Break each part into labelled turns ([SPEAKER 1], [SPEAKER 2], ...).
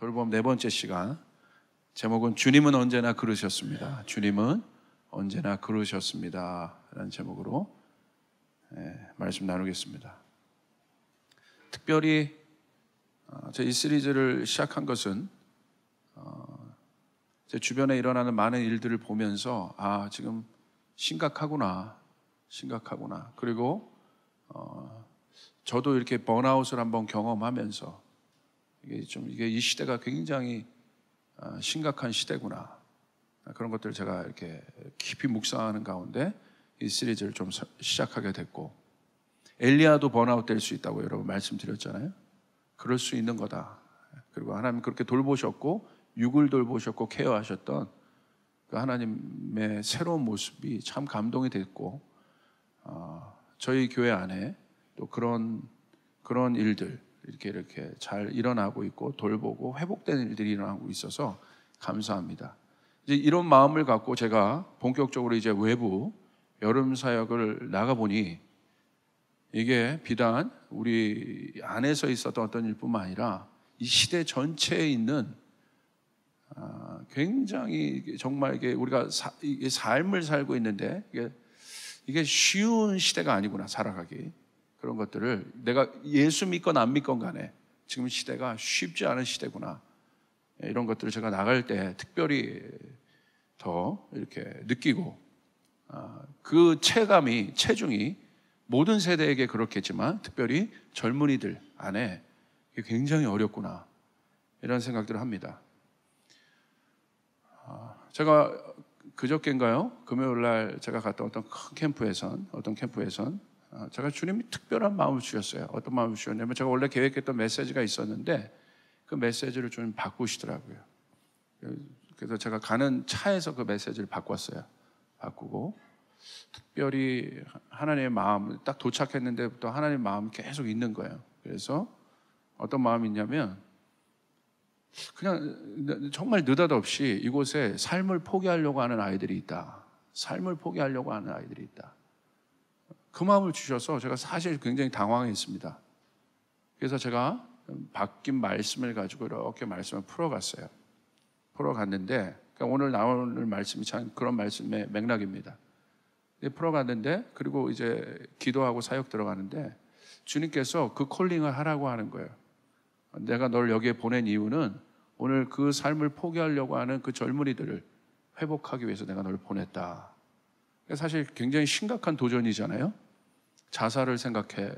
[SPEAKER 1] 돌봄 네 번째 시간, 제목은 주님은 언제나 그러셨습니다. 주님은 언제나 그러셨습니다 라는 제목으로 말씀 나누겠습니다. 특별히 이 시리즈를 시작한 것은 제 주변에 일어나는 많은 일들을 보면서 지금 심각하구나. 그리고 저도 이렇게 번아웃을 한번 경험하면서 이게 이 시대가 굉장히 심각한 시대구나. 그런 것들을 제가 이렇게 깊이 묵상하는 가운데 이 시리즈를 좀 시작하게 됐고, 엘리야도 번아웃 될 수 있다고 여러분 말씀드렸잖아요. 그럴 수 있는 거다. 그리고 하나님 그렇게 돌보셨고 육을 돌보셨고 케어하셨던 그 하나님의 새로운 모습이 참 감동이 됐고, 저희 교회 안에 또 그런 일들 이렇게 잘 일어나고 있고 돌보고 회복되는 일들이 일어나고 있어서 감사합니다. 이제 이런 마음을 갖고 제가 본격적으로 이제 외부 여름 사역을 나가 보니 이게 비단 우리 안에서 있었던 어떤 일뿐만 아니라 이 시대 전체에 있는 굉장히 정말 이게 우리가 삶을 살고 있는데 이게 쉬운 시대가 아니구나, 살아가기. 그런 것들을 내가 예수 믿건 안 믿건 간에 지금 시대가 쉽지 않은 시대구나, 이런 것들을 제가 나갈 때 특별히 더 이렇게 느끼고, 그 체중이 모든 세대에게 그렇겠지만 특별히 젊은이들 안에 굉장히 어렵구나, 이런 생각들을 합니다. 제가 그저께인가요? 금요일날 제가 갔던 어떤 캠프에선 제가 주님이 특별한 마음을 주셨어요. 어떤 마음을 주셨냐면, 제가 원래 계획했던 메시지가 있었는데 그 메시지를 좀 바꾸시더라고요. 그래서 제가 가는 차에서 그 메시지를 바꾸고 특별히 하나님의 마음, 딱 도착했는데부터 하나님의 마음이 계속 있는 거예요. 그래서 어떤 마음이 있냐면, 그냥 정말 느닷없이 이곳에 삶을 포기하려고 하는 아이들이 있다. 그 마음을 주셔서 제가 사실 굉장히 당황했습니다. 그래서 제가 바뀐 말씀을 가지고 이렇게 말씀을 풀어갔는데, 그러니까 오늘 나오는 말씀이 참 그런 말씀의 맥락입니다. 풀어갔는데, 그리고 이제 기도하고 사역 들어가는데 주님께서 그 콜링을 하라고 하는 거예요. 내가 널 여기에 보낸 이유는 오늘 그 삶을 포기하려고 하는 그 젊은이들을 회복하기 위해서 내가 널 보냈다. 사실 굉장히 심각한 도전이잖아요. 자살을 생각해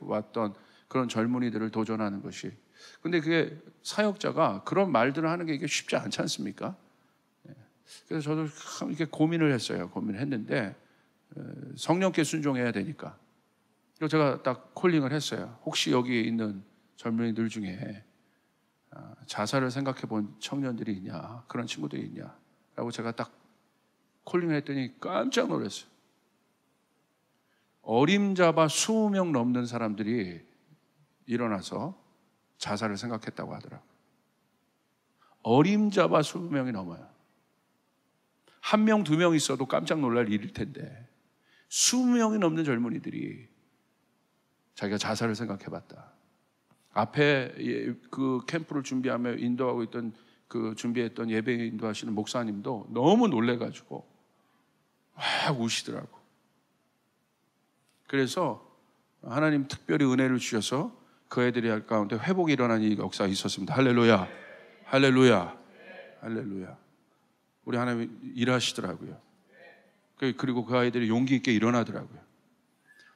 [SPEAKER 1] 왔던 그런 젊은이들을 도전하는 것이. 근데 그게 사역자가 그런 말들을 하는 게 이게 쉽지 않지 않습니까? 그래서 저도 참 이렇게 고민을 했는데 성령께 순종해야 되니까. 그리고 제가 딱 콜링을 했어요. 혹시 여기 있는 젊은이들 중에 자살을 생각해 본 청년들이 있냐, 그런 친구들이 있냐 라고 제가 딱 콜링을 했더니 깜짝 놀랐어요. 어림잡아 20명 넘는 사람들이 일어나서 자살을 생각했다고 하더라고요. 어림잡아 20명이 넘어요. 1명, 2명 있어도 깜짝 놀랄 일일 텐데 20명이 넘는 젊은이들이 자기가 자살을 생각해봤다. 앞에 그 캠프를 준비하며 인도하고 있던 준비했던 예배 인도하시는 목사님도 너무 놀래가지고 막 우시더라고. 그래서 하나님 특별히 은혜를 주셔서 그 애들이 가운데 회복이 일어나는 이 역사가 있었습니다. 할렐루야. 우리 하나님 일하시더라고요. 그리고 그 아이들이 용기 있게 일어나더라고요.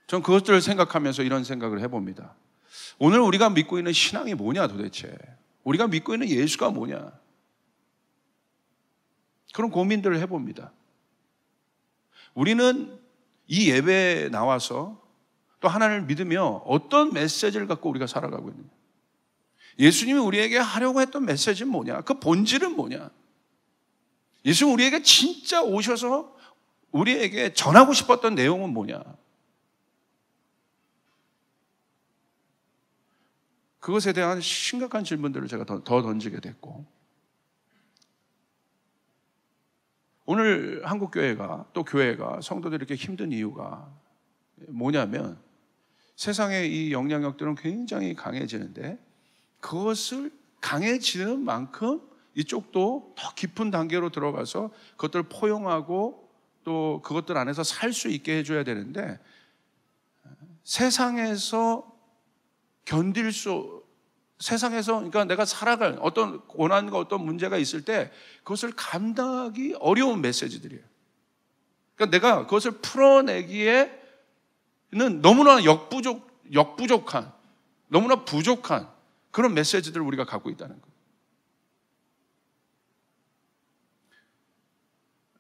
[SPEAKER 1] 전 그것들을 생각하면서 이런 생각을 해봅니다. 오늘 우리가 믿고 있는 신앙이 뭐냐 도대체? 우리가 믿고 있는 예수가 뭐냐? 그런 고민들을 해봅니다. 우리는 이 예배에 나와서 또 하나님을 믿으며 어떤 메시지를 갖고 우리가 살아가고 있느냐? 예수님이 우리에게 하려고 했던 메시지는 뭐냐? 그 본질은 뭐냐? 예수님 우리에게 진짜 오셔서 우리에게 전하고 싶었던 내용은 뭐냐? 그것에 대한 심각한 질문들을 제가 더 던지게 됐고, 오늘 한국교회가 또 교회가 성도들이 이렇게 힘든 이유가 뭐냐면, 세상의 이 영향력들은 굉장히 강해지는데 그것을 강해지는 만큼 이쪽도 더 깊은 단계로 들어가서 그것들을 포용하고 또 그것들 안에서 살 수 있게 해줘야 되는데, 세상에서 그러니까 내가 살아갈 어떤 고난과 어떤 문제가 있을 때 그것을 감당하기 어려운 메시지들이에요. 그러니까 내가 그것을 풀어내기에는 너무나 역부족한, 너무나 부족한 그런 메시지들을 우리가 갖고 있다는 거예요.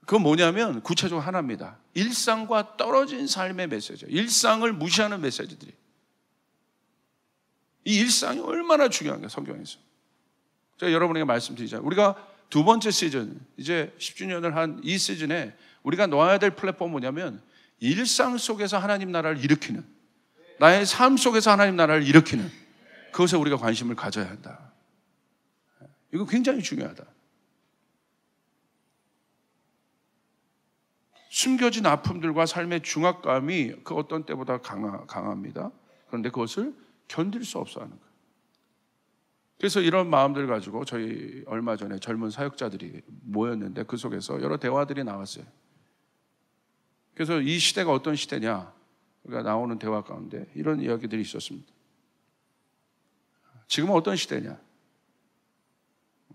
[SPEAKER 1] 그건 뭐냐면 구체적으로 하나입니다. 일상과 떨어진 삶의 메시지, 일상을 무시하는 메시지들이. 이 일상이 얼마나 중요한가, 성경에서. 제가 여러분에게 말씀드리자면, 우리가 두 번째 시즌, 이제 10주년을 한 이 시즌에 우리가 놓아야 될 플랫폼은 뭐냐면, 일상 속에서 하나님 나라를 일으키는, 나의 삶 속에서 하나님 나라를 일으키는, 그것에 우리가 관심을 가져야 한다. 이거 굉장히 중요하다. 숨겨진 아픔들과 삶의 중압감이 그 어떤 때보다 강합니다. 그런데 그것을 견딜 수 없어 하는 거예요. 그래서 이런 마음들 가지고 저희 얼마 전에 젊은 사역자들이 모였는데 그 속에서 여러 대화들이 나왔어요. 그래서 이 시대가 어떤 시대냐, 우리가 나오는 대화 가운데 이런 이야기들이 있었습니다. 지금은 어떤 시대냐?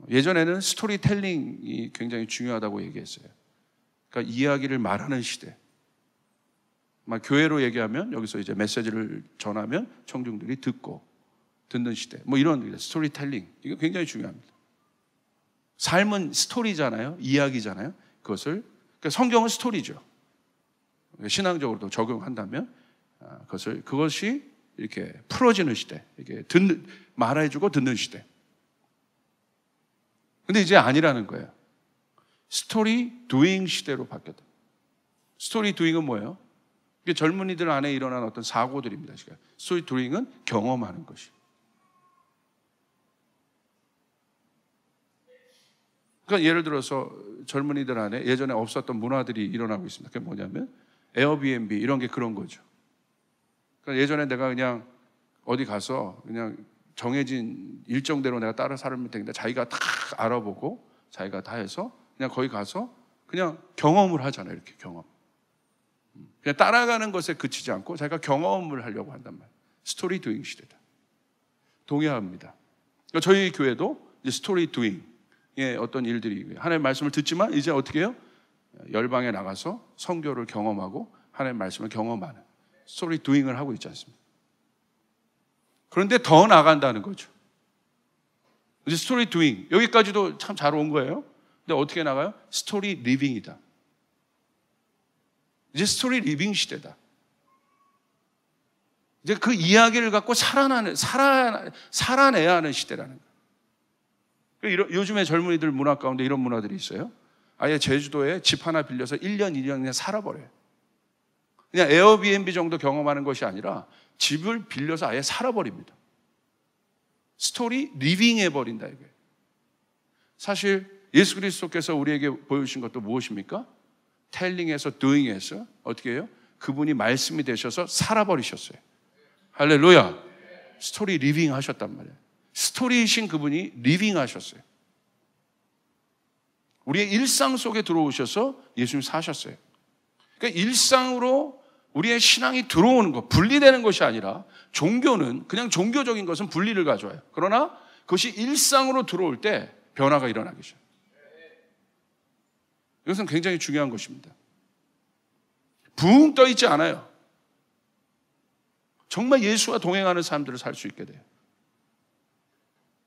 [SPEAKER 1] 예전에는 스토리텔링이 굉장히 중요하다고 얘기했어요. 그러니까 이야기를 말하는 시대. 교회로 얘기하면 여기서 이제 메시지를 전하면 청중들이 듣는 시대. 이런 스토리텔링. 이거 굉장히 중요합니다. 삶은 스토리잖아요. 이야기잖아요. 그러니까 성경은 스토리죠. 신앙적으로도 적용한다면 그것이 이렇게 풀어지는 시대. 이렇게 말해주고 듣는 시대. 근데 이제 아니라는 거예요. 스토리 두잉 시대로 바뀌었다. 스토리 두잉은 뭐예요? 이게 젊은이들 안에 일어난 어떤 사고들입니다. 스토리 두잉은 경험하는 것이. 그러니까 예를 들어서 젊은이들 안에 예전에 없었던 문화들이 일어나고 있습니다. 그게 뭐냐면 에어비앤비 이런 게 그런 거죠. 그러니까 예전에 내가 그냥 어디 가서 그냥 정해진 일정대로 내가 따라 살면 되는데 자기가 다 알아보고 자기가 다 해서 그냥 거기 가서 그냥 경험을 하잖아요. 이렇게 경험. 그냥 따라가는 것에 그치지 않고 자기가 경험을 하려고 한단 말이에요. 스토리 두잉 시대다. 동의합니다. 그러니까 저희 교회도 이제 스토리 두잉의 어떤 일들이 하나님의 말씀을 듣지만 이제 어떻게 해요? 열방에 나가서 선교를 경험하고 하나님의 말씀을 경험하는 스토리 두잉을 하고 있지 않습니까? 그런데 더 나간다는 거죠. 이제 스토리 두잉 여기까지도 참 잘 온 거예요. 근데 어떻게 나가요? 스토리 리빙이다. 이제 스토리 리빙 시대다. 이제 그 이야기를 갖고 살아내야 하는 시대라는 거예요. 요즘에 젊은이들 문화 가운데 이런 문화들이 있어요. 아예 제주도에 집 하나 빌려서 1년, 2년 그냥 살아버려요. 그냥 에어비앤비 정도 경험하는 것이 아니라 집을 빌려서 아예 살아버립니다. 스토리 리빙 해버린다 이거예요. 사실 예수 그리스도께서 우리에게 보여주신 것도 무엇입니까? 텔링에서 도잉에서 어떻게 해요? 그분이 말씀이 되셔서 살아버리셨어요. 할렐루야. 스토리 리빙 하셨단 말이에요. 스토리이신 그분이 리빙 하셨어요. 우리의 일상 속에 들어오셔서 예수님 사셨어요. 그러니까 일상으로 우리의 신앙이 들어오는 것, 분리되는 것이 아니라 종교는 그냥 종교적인 것은 분리를 가져와요. 그러나 그것이 일상으로 들어올 때 변화가 일어나기 시작해요. 이것은 굉장히 중요한 것입니다. 붕 떠 있지 않아요. 정말 예수와 동행하는 사람들을 살 수 있게 돼요.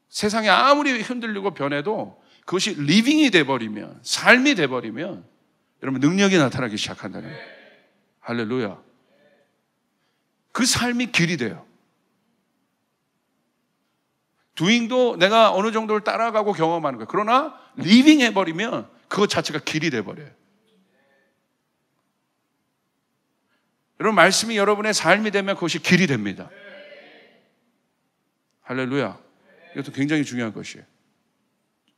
[SPEAKER 1] 세상이 아무리 흔들리고 변해도 그것이 리빙이 돼버리면, 삶이 돼버리면 여러분 능력이 나타나기 시작한다는 거예요. 할렐루야. 그 삶이 길이 돼요. 두잉도 내가 어느 정도를 따라가고 경험하는 거예요. 그러나 리빙 해버리면 그것 자체가 길이 돼버려요. 여러분 말씀이 여러분의 삶이 되면 그것이 길이 됩니다. 할렐루야. 이것도 굉장히 중요한 것이에요.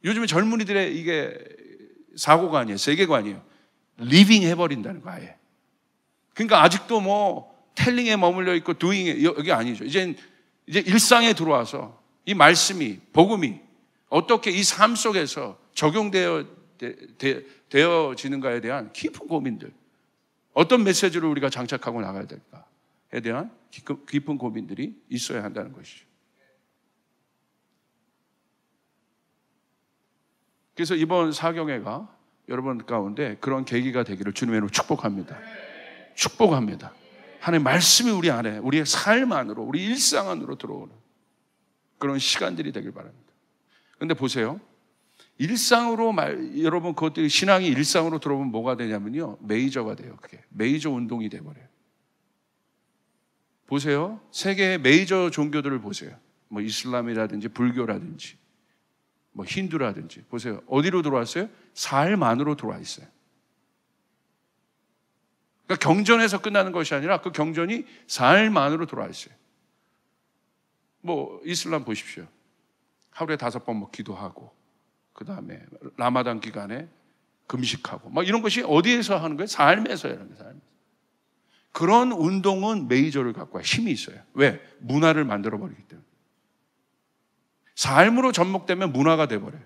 [SPEAKER 1] 요즘에 젊은이들의 이게 사고가 아니에요. 세계관이에요. 리빙 해버린다는 거 아예. 그러니까 아직도 텔링에 머물러 있고 도잉에 여기 아니죠. 이제 일상에 들어와서 이 말씀이, 복음이 어떻게 이 삶 속에서 되어지는가에 대한 깊은 고민들, 어떤 메시지를 우리가 장착하고 나가야 될까에 대한 깊은 고민들이 있어야 한다는 것이죠. 그래서 이번 사경회가 여러분 가운데 그런 계기가 되기를 주님의 이름으로 축복합니다. 축복합니다. 하나님의 말씀이 우리 안에, 우리의 삶 안으로, 우리 일상 안으로 들어오는 그런 시간들이 되길 바랍니다. 그런데 보세요. 일상으로 여러분 그것들이 신앙이 일상으로 들어오면 뭐가 되냐면요, 메이저가 돼요. 그게 메이저 운동이 돼버려요. 보세요. 세계의 메이저 종교들을 보세요. 뭐 이슬람이라든지 불교라든지 뭐 힌두라든지 보세요. 어디로 들어왔어요? 삶 안으로 들어와 있어요. 그러니까 경전에서 끝나는 것이 아니라 그 경전이 삶 안으로 들어와 있어요. 뭐 이슬람 보십시오. 하루에 5번 뭐 기도하고, 그 다음에 라마단 기간에 금식하고, 막 이런 것이 어디에서 하는 거예요? 삶에서 하는 거예요. 삶에서. 그런 운동은 메이저를 갖고 와요. 힘이 있어요. 왜? 문화를 만들어 버리기 때문에. 삶으로 접목되면 문화가 돼버려요.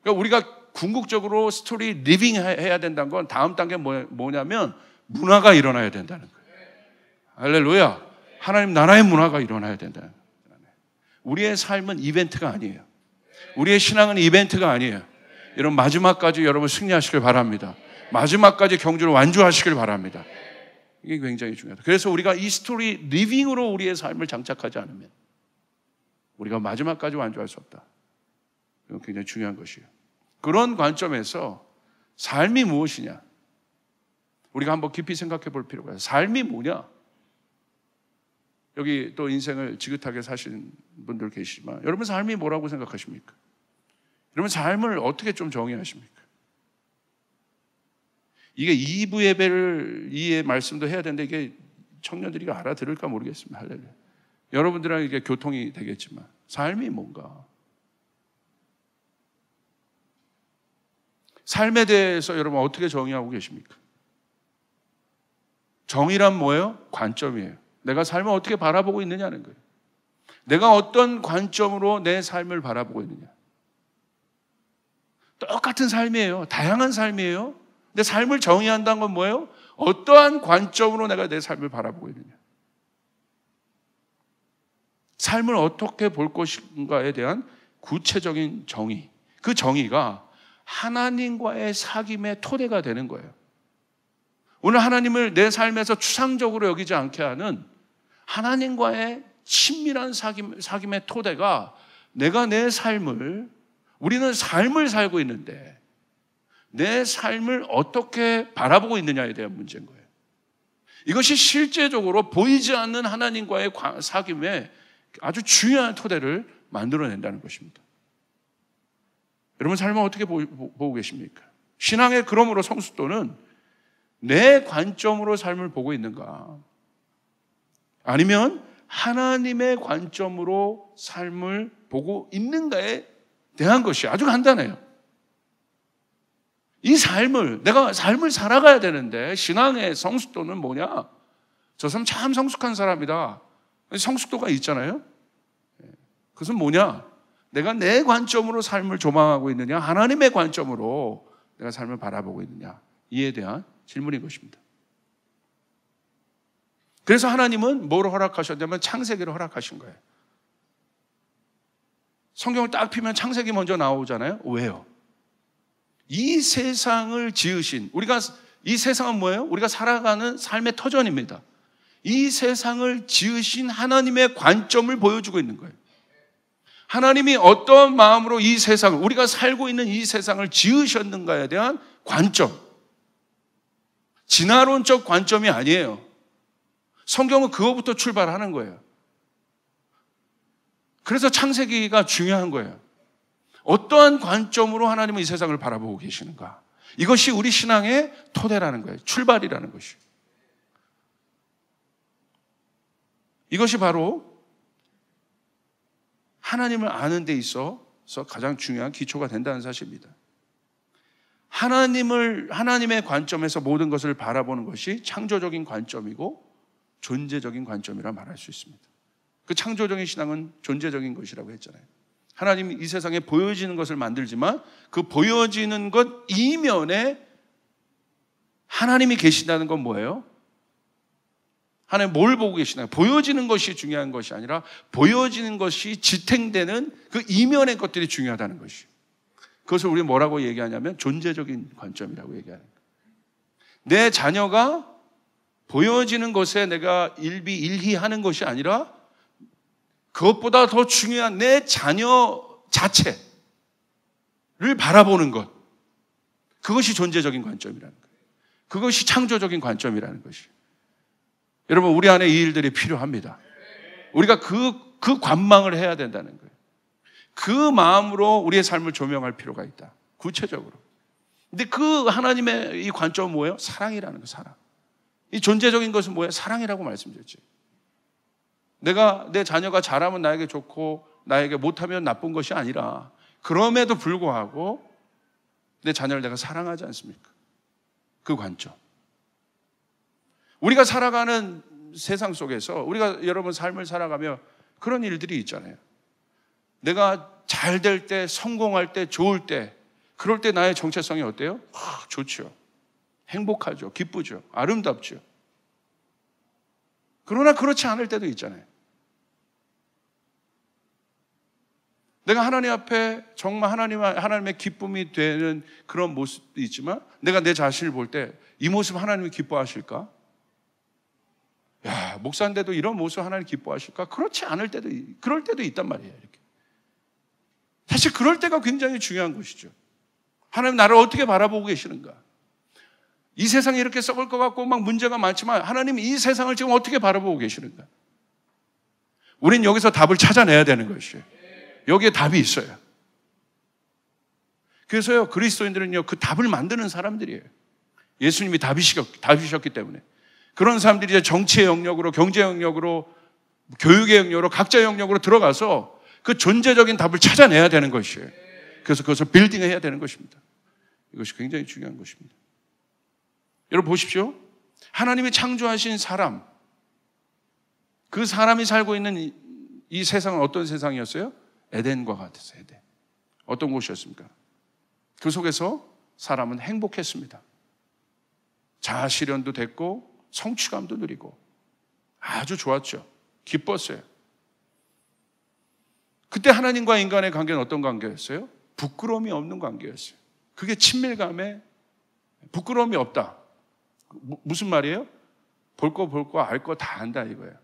[SPEAKER 1] 그러니까 우리가 궁극적으로 스토리 리빙 해야 된다는 건 다음 단계 뭐냐면 문화가 일어나야 된다는 거예요. 할렐루야. 하나님 나라의 문화가 일어나야 된다는 거예요. 우리의 삶은 이벤트가 아니에요. 우리의 신앙은 이벤트가 아니에요. 여러분 마지막까지 여러분 승리하시길 바랍니다. 마지막까지 경주를 완주하시길 바랍니다. 이게 굉장히 중요하다. 그래서 우리가 이 스토리 리빙으로 우리의 삶을 장착하지 않으면 우리가 마지막까지 완주할 수 없다. 이건 굉장히 중요한 것이에요. 그런 관점에서 삶이 무엇이냐? 우리가 한번 깊이 생각해 볼 필요가 있어요. 삶이 뭐냐? 여기 또 인생을 지긋하게 사신 분들 계시지만 여러분 삶이 뭐라고 생각하십니까? 여러분 삶을 어떻게 좀 정의하십니까? 이게 2부 예배를 이 말씀도 해야 되는데 이게 청년들이 알아들을까 모르겠습니다. 할렐루야. 여러분들은 이게 교통이 되겠지만 삶이 뭔가? 삶에 대해서 여러분 어떻게 정의하고 계십니까? 정의란 뭐예요? 관점이에요. 내가 삶을 어떻게 바라보고 있느냐는 거예요. 내가 어떤 관점으로 내 삶을 바라보고 있느냐. 똑같은 삶이에요. 다양한 삶이에요. 내 삶을 정의한다는 건 뭐예요? 어떠한 관점으로 내가 내 삶을 바라보고 있느냐. 삶을 어떻게 볼 것인가에 대한 구체적인 정의. 그 정의가 하나님과의 사귐의 토대가 되는 거예요. 오늘 하나님을 내 삶에서 추상적으로 여기지 않게 하는 하나님과의 친밀한 사귐의 토대가 내가 내 삶을, 우리는 삶을 살고 있는데 내 삶을 어떻게 바라보고 있느냐에 대한 문제인 거예요. 이것이 실제적으로 보이지 않는 하나님과의 사귐에 아주 중요한 토대를 만들어낸다는 것입니다. 여러분 삶을 어떻게 보고 계십니까? 신앙의 그러므로 성숙도는 내 관점으로 삶을 보고 있는가? 아니면 하나님의 관점으로 삶을 보고 있는가에 대한 것이 아주 간단해요. 이 삶을, 내가 삶을 살아가야 되는데 신앙의 성숙도는 뭐냐? 저 사람 참 성숙한 사람이다. 성숙도가 있잖아요. 그것은 뭐냐? 내가 내 관점으로 삶을 조망하고 있느냐? 하나님의 관점으로 내가 삶을 바라보고 있느냐? 이에 대한 질문인 것입니다. 그래서 하나님은 뭘 허락하셨냐면 창세기를 허락하신 거예요. 성경을 딱 피면 창세기 먼저 나오잖아요. 왜요? 이 세상을 지으신, 우리가 이 세상은 뭐예요? 우리가 살아가는 삶의 터전입니다. 이 세상을 지으신 하나님의 관점을 보여주고 있는 거예요. 하나님이 어떤 마음으로 이 세상을, 우리가 살고 있는 이 세상을 지으셨는가에 대한 관점, 진화론적 관점이 아니에요. 성경은 그거부터 출발하는 거예요. 그래서 창세기가 중요한 거예요. 어떠한 관점으로 하나님은 이 세상을 바라보고 계시는가? 이것이 우리 신앙의 토대라는 거예요. 출발이라는 것이. 이것이 바로 하나님을 아는 데 있어서 가장 중요한 기초가 된다는 사실입니다. 하나님의 관점에서 모든 것을 바라보는 것이 창조적인 관점이고 존재적인 관점이라 말할 수 있습니다. 그 창조적인 신앙은 존재적인 것이라고 했잖아요. 하나님이 이 세상에 보여지는 것을 만들지만 그 보여지는 것 이면에 하나님이 계신다는 건 뭐예요? 하나님 뭘 보고 계시나요? 보여지는 것이 중요한 것이 아니라 보여지는 것이 지탱되는 그 이면의 것들이 중요하다는 것이에요. 그것을 우리 뭐라고 얘기하냐면 존재적인 관점이라고 얘기하는 거예요. 내 자녀가 보여지는 것에 내가 일희하는 것이 아니라 그것보다 더 중요한 내 자녀 자체를 바라보는 것, 그것이 존재적인 관점이라는 거예요. 그것이 창조적인 관점이라는 것이에요. 여러분, 우리 안에 이 일들이 필요합니다. 우리가 그 관망을 해야 된다는 거예요. 그 마음으로 우리의 삶을 조명할 필요가 있다. 구체적으로. 근데 그 하나님의 이 관점은 뭐예요? 사랑이라는 거예요. 사랑. 이 존재적인 것은 뭐예요? 사랑이라고 말씀드렸죠. 내 자녀가 잘하면 나에게 좋고 나에게 못하면 나쁜 것이 아니라 그럼에도 불구하고 내 자녀를 내가 사랑하지 않습니까? 그 관점. 우리가 살아가는 세상 속에서 우리가 여러분 삶을 살아가며 그런 일들이 있잖아요. 내가 잘 될 때, 성공할 때, 좋을 때, 그럴 때 나의 정체성이 어때요? 좋죠. 행복하죠. 기쁘죠. 아름답죠. 그러나 그렇지 않을 때도 있잖아요. 내가 하나님 앞에 정말 하나님의 기쁨이 되는 그런 모습도 있지만 내가 내 자신을 볼 때 이 모습 하나님이 기뻐하실까? 야, 목사인데도 이런 모습 하나님 기뻐하실까? 그렇지 않을 때도, 그럴 때도 있단 말이에요. 이렇게. 사실 그럴 때가 굉장히 중요한 것이죠. 하나님 나를 어떻게 바라보고 계시는가? 이 세상이 이렇게 썩을 것 같고 막 문제가 많지만 하나님 이 세상을 지금 어떻게 바라보고 계시는가? 우린 여기서 답을 찾아내야 되는 것이에요. 여기에 답이 있어요. 그래서요, 그리스도인들은요, 그 답을 만드는 사람들이에요. 예수님이 답이셨기 때문에. 그런 사람들이 이제 정치의 영역으로, 경제 영역으로, 교육의 영역으로, 각자 영역으로 들어가서 그 존재적인 답을 찾아내야 되는 것이에요. 그래서 그것을 빌딩해야 되는 것입니다. 이것이 굉장히 중요한 것입니다. 여러분 보십시오. 하나님이 창조하신 사람, 그 사람이 살고 있는 이 세상은 어떤 세상이었어요? 에덴과 같았어요. 에덴. 어떤 곳이었습니까? 그 속에서 사람은 행복했습니다. 자아실현도 됐고 성취감도 누리고 아주 좋았죠. 기뻤어요. 그때 하나님과 인간의 관계는 어떤 관계였어요? 부끄러움이 없는 관계였어요. 그게 친밀감에 부끄러움이 없다. 무슨 말이에요? 볼 거 알 거 다 안다 이거예요.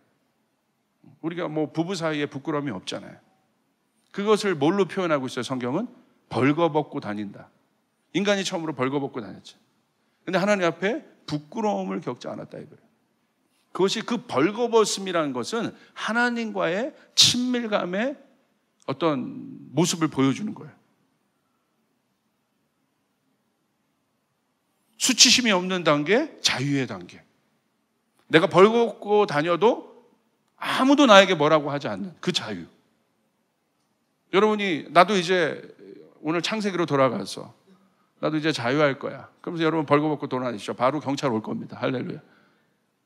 [SPEAKER 1] 우리가 뭐 부부 사이에 부끄러움이 없잖아요. 그것을 뭘로 표현하고 있어요? 성경은 벌거벗고 다닌다. 인간이 처음으로 벌거벗고 다녔죠. 근데 하나님 앞에 부끄러움을 겪지 않았다 이거예요. 그것이 그 벌거벗음이라는 것은 하나님과의 친밀감의 어떤 모습을 보여주는 거예요. 수치심이 없는 단계, 자유의 단계. 내가 벌거벗고 다녀도 아무도 나에게 뭐라고 하지 않는 그 자유. 여러분이 나도 이제 오늘 창세기로 돌아가서 나도 이제 자유할 거야. 그러면서 여러분 벌거벗고 돌아다니시죠. 바로 경찰 올 겁니다. 할렐루야.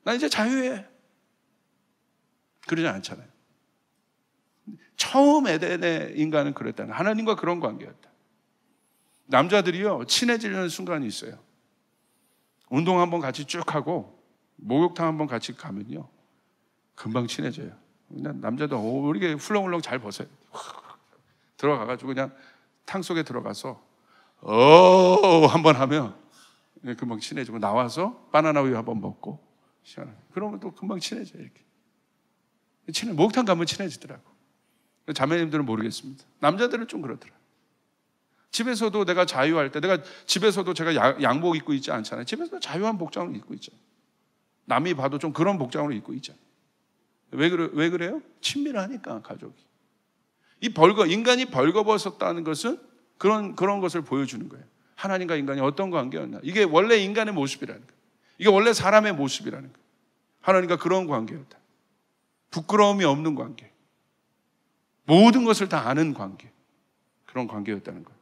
[SPEAKER 1] 나 이제 자유해. 그러지 않잖아요. 처음 에덴의 인간은 그랬다는 거예요. 하나님과 그런 관계였다. 남자들이요 친해지려는 순간이 있어요. 운동 한번 같이 쭉 하고 목욕탕 한번 같이 가면요 금방 친해져요. 그냥 남자도 이렇게 훌렁훌렁 잘 벗어요. 들어가가지고 그냥 탕 속에 들어가서 한번 하면 금방 친해지고 나와서 바나나 우유 한번 먹고 그러면 또 금방 친해져요. 이렇게 목욕탕 가면 친해지더라고. 자매님들은 모르겠습니다. 남자들은 좀 그렇더라. 집에서도 내가 자유할 때, 내가 집에서도 제가 양복 입고 있지 않잖아요. 집에서도 자유한 복장을 입고 있죠. 남이 봐도 좀 그런 복장으로 입고 있잖아요. 왜 그래요? 친밀하니까 가족이. 인간이 벌거벗었다는 것은 그런 것을 보여주는 거예요. 하나님과 인간이 어떤 관계였나. 이게 원래 인간의 모습이라는 거예요. 이게 원래 사람의 모습이라는 거예요. 하나님과 그런 관계였다. 부끄러움이 없는 관계. 모든 것을 다 아는 관계. 그런 관계였다는 거예요.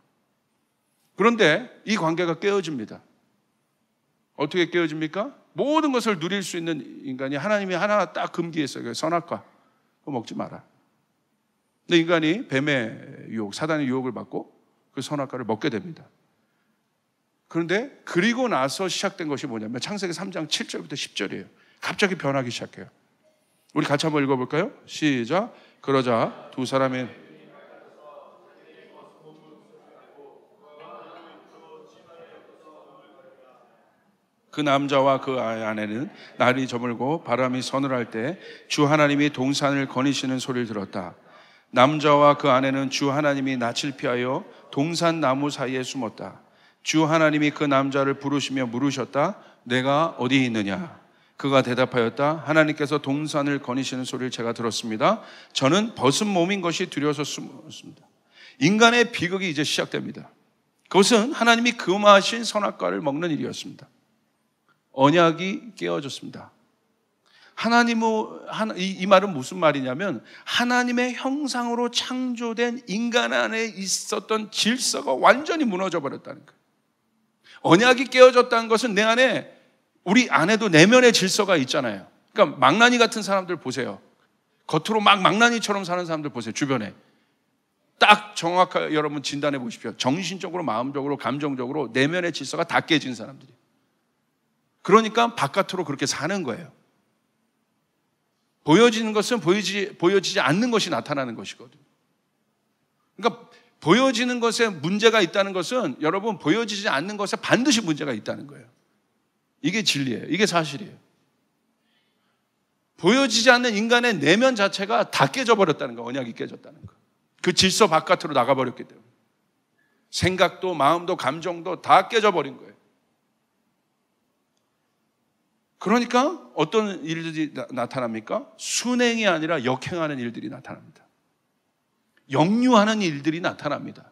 [SPEAKER 1] 그런데 이 관계가 깨어집니다. 어떻게 깨어집니까? 모든 것을 누릴 수 있는 인간이 하나님이 하나 딱 금기했어요. 선악과. 그거 먹지 마라. 근데 인간이 뱀의 유혹, 사단의 유혹을 받고 그 선악과를 먹게 됩니다. 그런데 그리고 나서 시작된 것이 뭐냐면 창세기 3장 7절부터 10절이에요. 갑자기 변하기 시작해요. 우리 같이 한번 읽어볼까요? 시작. 그러자 두 사람의 그 남자와 그 아내는 날이 저물고 바람이 서늘할 때 주 하나님이 동산을 거니시는 소리를 들었다. 남자와 그 아내는 주 하나님이 낯을 피하여 동산 나무 사이에 숨었다. 주 하나님이 그 남자를 부르시며 물으셨다. 내가 어디 있느냐? 그가 대답하였다. 하나님께서 동산을 거니시는 소리를 제가 들었습니다. 저는 벗은 몸인 것이 두려워서 숨었습니다. 인간의 비극이 이제 시작됩니다. 그것은 하나님이 금하신 선악과를 먹는 일이었습니다. 언약이 깨어졌습니다. 이 말은 무슨 말이냐면 하나님의 형상으로 창조된 인간 안에 있었던 질서가 완전히 무너져 버렸다는 거예요. 언약이 깨어졌다는 것은 내 안에, 우리 안에도 내면의 질서가 있잖아요. 그러니까 망나니 같은 사람들 보세요. 겉으로 막 망나니처럼 사는 사람들 보세요. 주변에 딱 정확하게 여러분 진단해 보십시오. 정신적으로, 마음적으로, 감정적으로 내면의 질서가 다 깨진 사람들이. 그러니까 바깥으로 그렇게 사는 거예요. 보여지는 것은 보여지지 않는 것이 나타나는 것이거든요. 그러니까 보여지는 것에 문제가 있다는 것은 여러분 보여지지 않는 것에 반드시 문제가 있다는 거예요. 이게 진리예요. 이게 사실이에요. 보여지지 않는 인간의 내면 자체가 다 깨져버렸다는 거예요. 언약이 깨졌다는 거예요. 그 질서 바깥으로 나가버렸기 때문에. 생각도 마음도 감정도 다 깨져버린 거예요. 그러니까 어떤 일들이 나타납니까? 순행이 아니라 역행하는 일들이 나타납니다. 역류하는 일들이 나타납니다.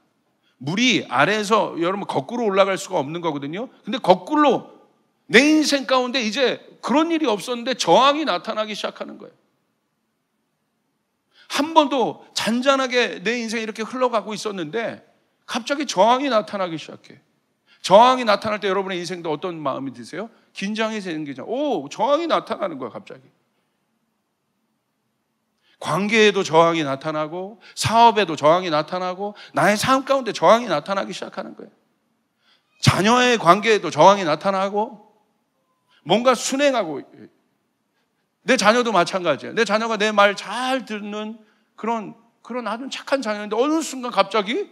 [SPEAKER 1] 물이 아래에서 여러분 거꾸로 올라갈 수가 없는 거거든요. 근데 거꾸로 내 인생 가운데 이제 그런 일이 없었는데 저항이 나타나기 시작하는 거예요. 한 번도 잔잔하게 내 인생이 이렇게 흘러가고 있었는데 갑자기 저항이 나타나기 시작해. 저항이 나타날 때 여러분의 인생도 어떤 마음이 드세요? 긴장이 생기죠. 저항이 나타나는 거야, 갑자기. 관계에도 저항이 나타나고, 사업에도 저항이 나타나고, 나의 삶 가운데 저항이 나타나기 시작하는 거예요. 자녀의 관계에도 저항이 나타나고, 뭔가 순행하고, 내 자녀도 마찬가지예요. 내 자녀가 내 말 잘 듣는 그런 아주 착한 자녀인데 어느 순간 갑자기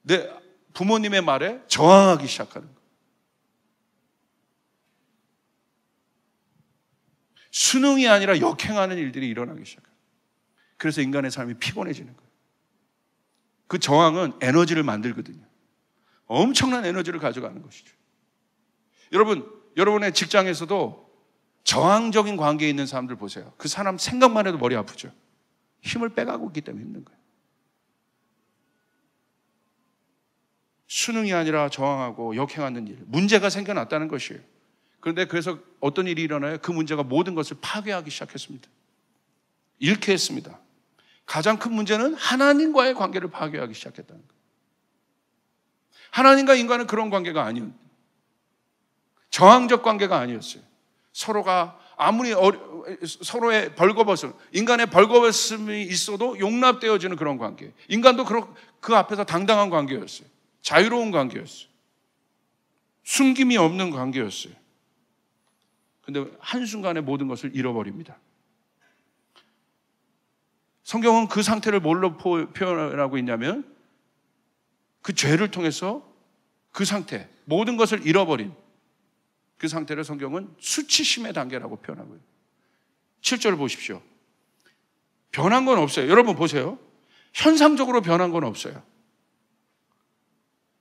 [SPEAKER 1] 내 부모님의 말에 저항하기 시작하는 거예요. 순응이 아니라 역행하는 일들이 일어나기 시작해요. 그래서 인간의 삶이 피곤해지는 거예요. 그 저항은 에너지를 만들거든요. 엄청난 에너지를 가져가는 것이죠. 여러분의 직장에서도 저항적인 관계에 있는 사람들 보세요. 그 사람 생각만 해도 머리 아프죠. 힘을 빼가고 있기 때문에 힘든 거예요. 순응이 아니라 저항하고 역행하는 일, 문제가 생겨났다는 것이에요. 그런데 그래서 어떤 일이 일어나요? 그 문제가 모든 것을 파괴하기 시작했습니다. 잃게 했습니다. 가장 큰 문제는 하나님과의 관계를 파괴하기 시작했다는 거예요. 하나님과 인간은 그런 관계가 아니었어요. 저항적 관계가 아니었어요. 서로가 아무리 서로의 벌거벗음, 인간의 벌거벗음이 있어도 용납되어지는 그런 관계. 인간도 그 앞에서 당당한 관계였어요. 자유로운 관계였어요. 숨김이 없는 관계였어요. 근데 한순간에 모든 것을 잃어버립니다. 성경은 그 상태를 뭘로 표현하고 있냐면 그 죄를 통해서 그 상태, 모든 것을 잃어버린 그 상태를 성경은 수치심의 단계라고 표현하고요. 7절 보십시오. 변한 건 없어요. 여러분 보세요. 현상적으로 변한 건 없어요.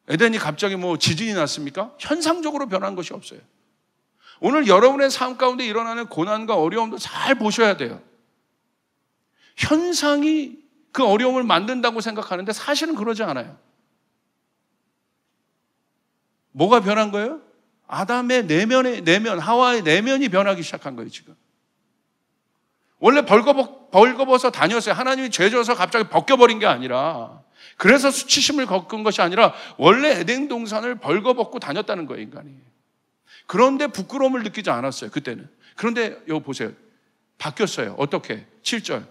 [SPEAKER 1] 에덴이 갑자기 지진이 났습니까? 현상적으로 변한 것이 없어요. 오늘 여러분의 삶 가운데 일어나는 고난과 어려움도 잘 보셔야 돼요. 현상이 그 어려움을 만든다고 생각하는데 사실은 그러지 않아요. 뭐가 변한 거예요? 아담의 내면, 하와의 내면이 변하기 시작한 거예요, 지금. 원래 벌거벗어 다녔어요. 하나님이 죄 져서 갑자기 벗겨버린 게 아니라, 그래서 수치심을 겪은 것이 아니라 원래 에덴 동산을 벌거벗고 다녔다는 거예요, 인간이. 그런데 부끄러움을 느끼지 않았어요, 그때는. 그런데 여기 보세요. 바뀌었어요. 어떻게? 7절.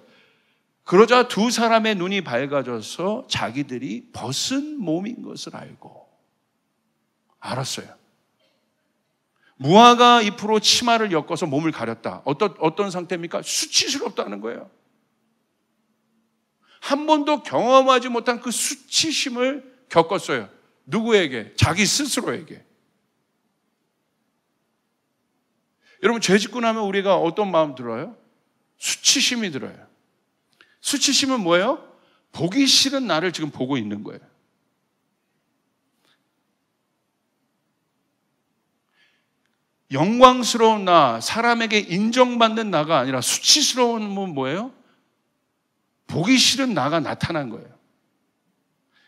[SPEAKER 1] 그러자 두 사람의 눈이 밝아져서 자기들이 벗은 몸인 것을 알았어요. 무화과 잎으로 치마를 엮어서 몸을 가렸다. 어떤 상태입니까? 수치스럽다는 거예요. 한 번도 경험하지 못한 그 수치심을 겪었어요. 누구에게? 자기 스스로에게. 여러분, 죄 짓고 나면 우리가 어떤 마음 들어요? 수치심이 들어요. 수치심은 뭐예요? 보기 싫은 나를 지금 보고 있는 거예요. 영광스러운 나, 사람에게 인정받는 나가 아니라 수치스러운 뭐예요? 보기 싫은 나가 나타난 거예요.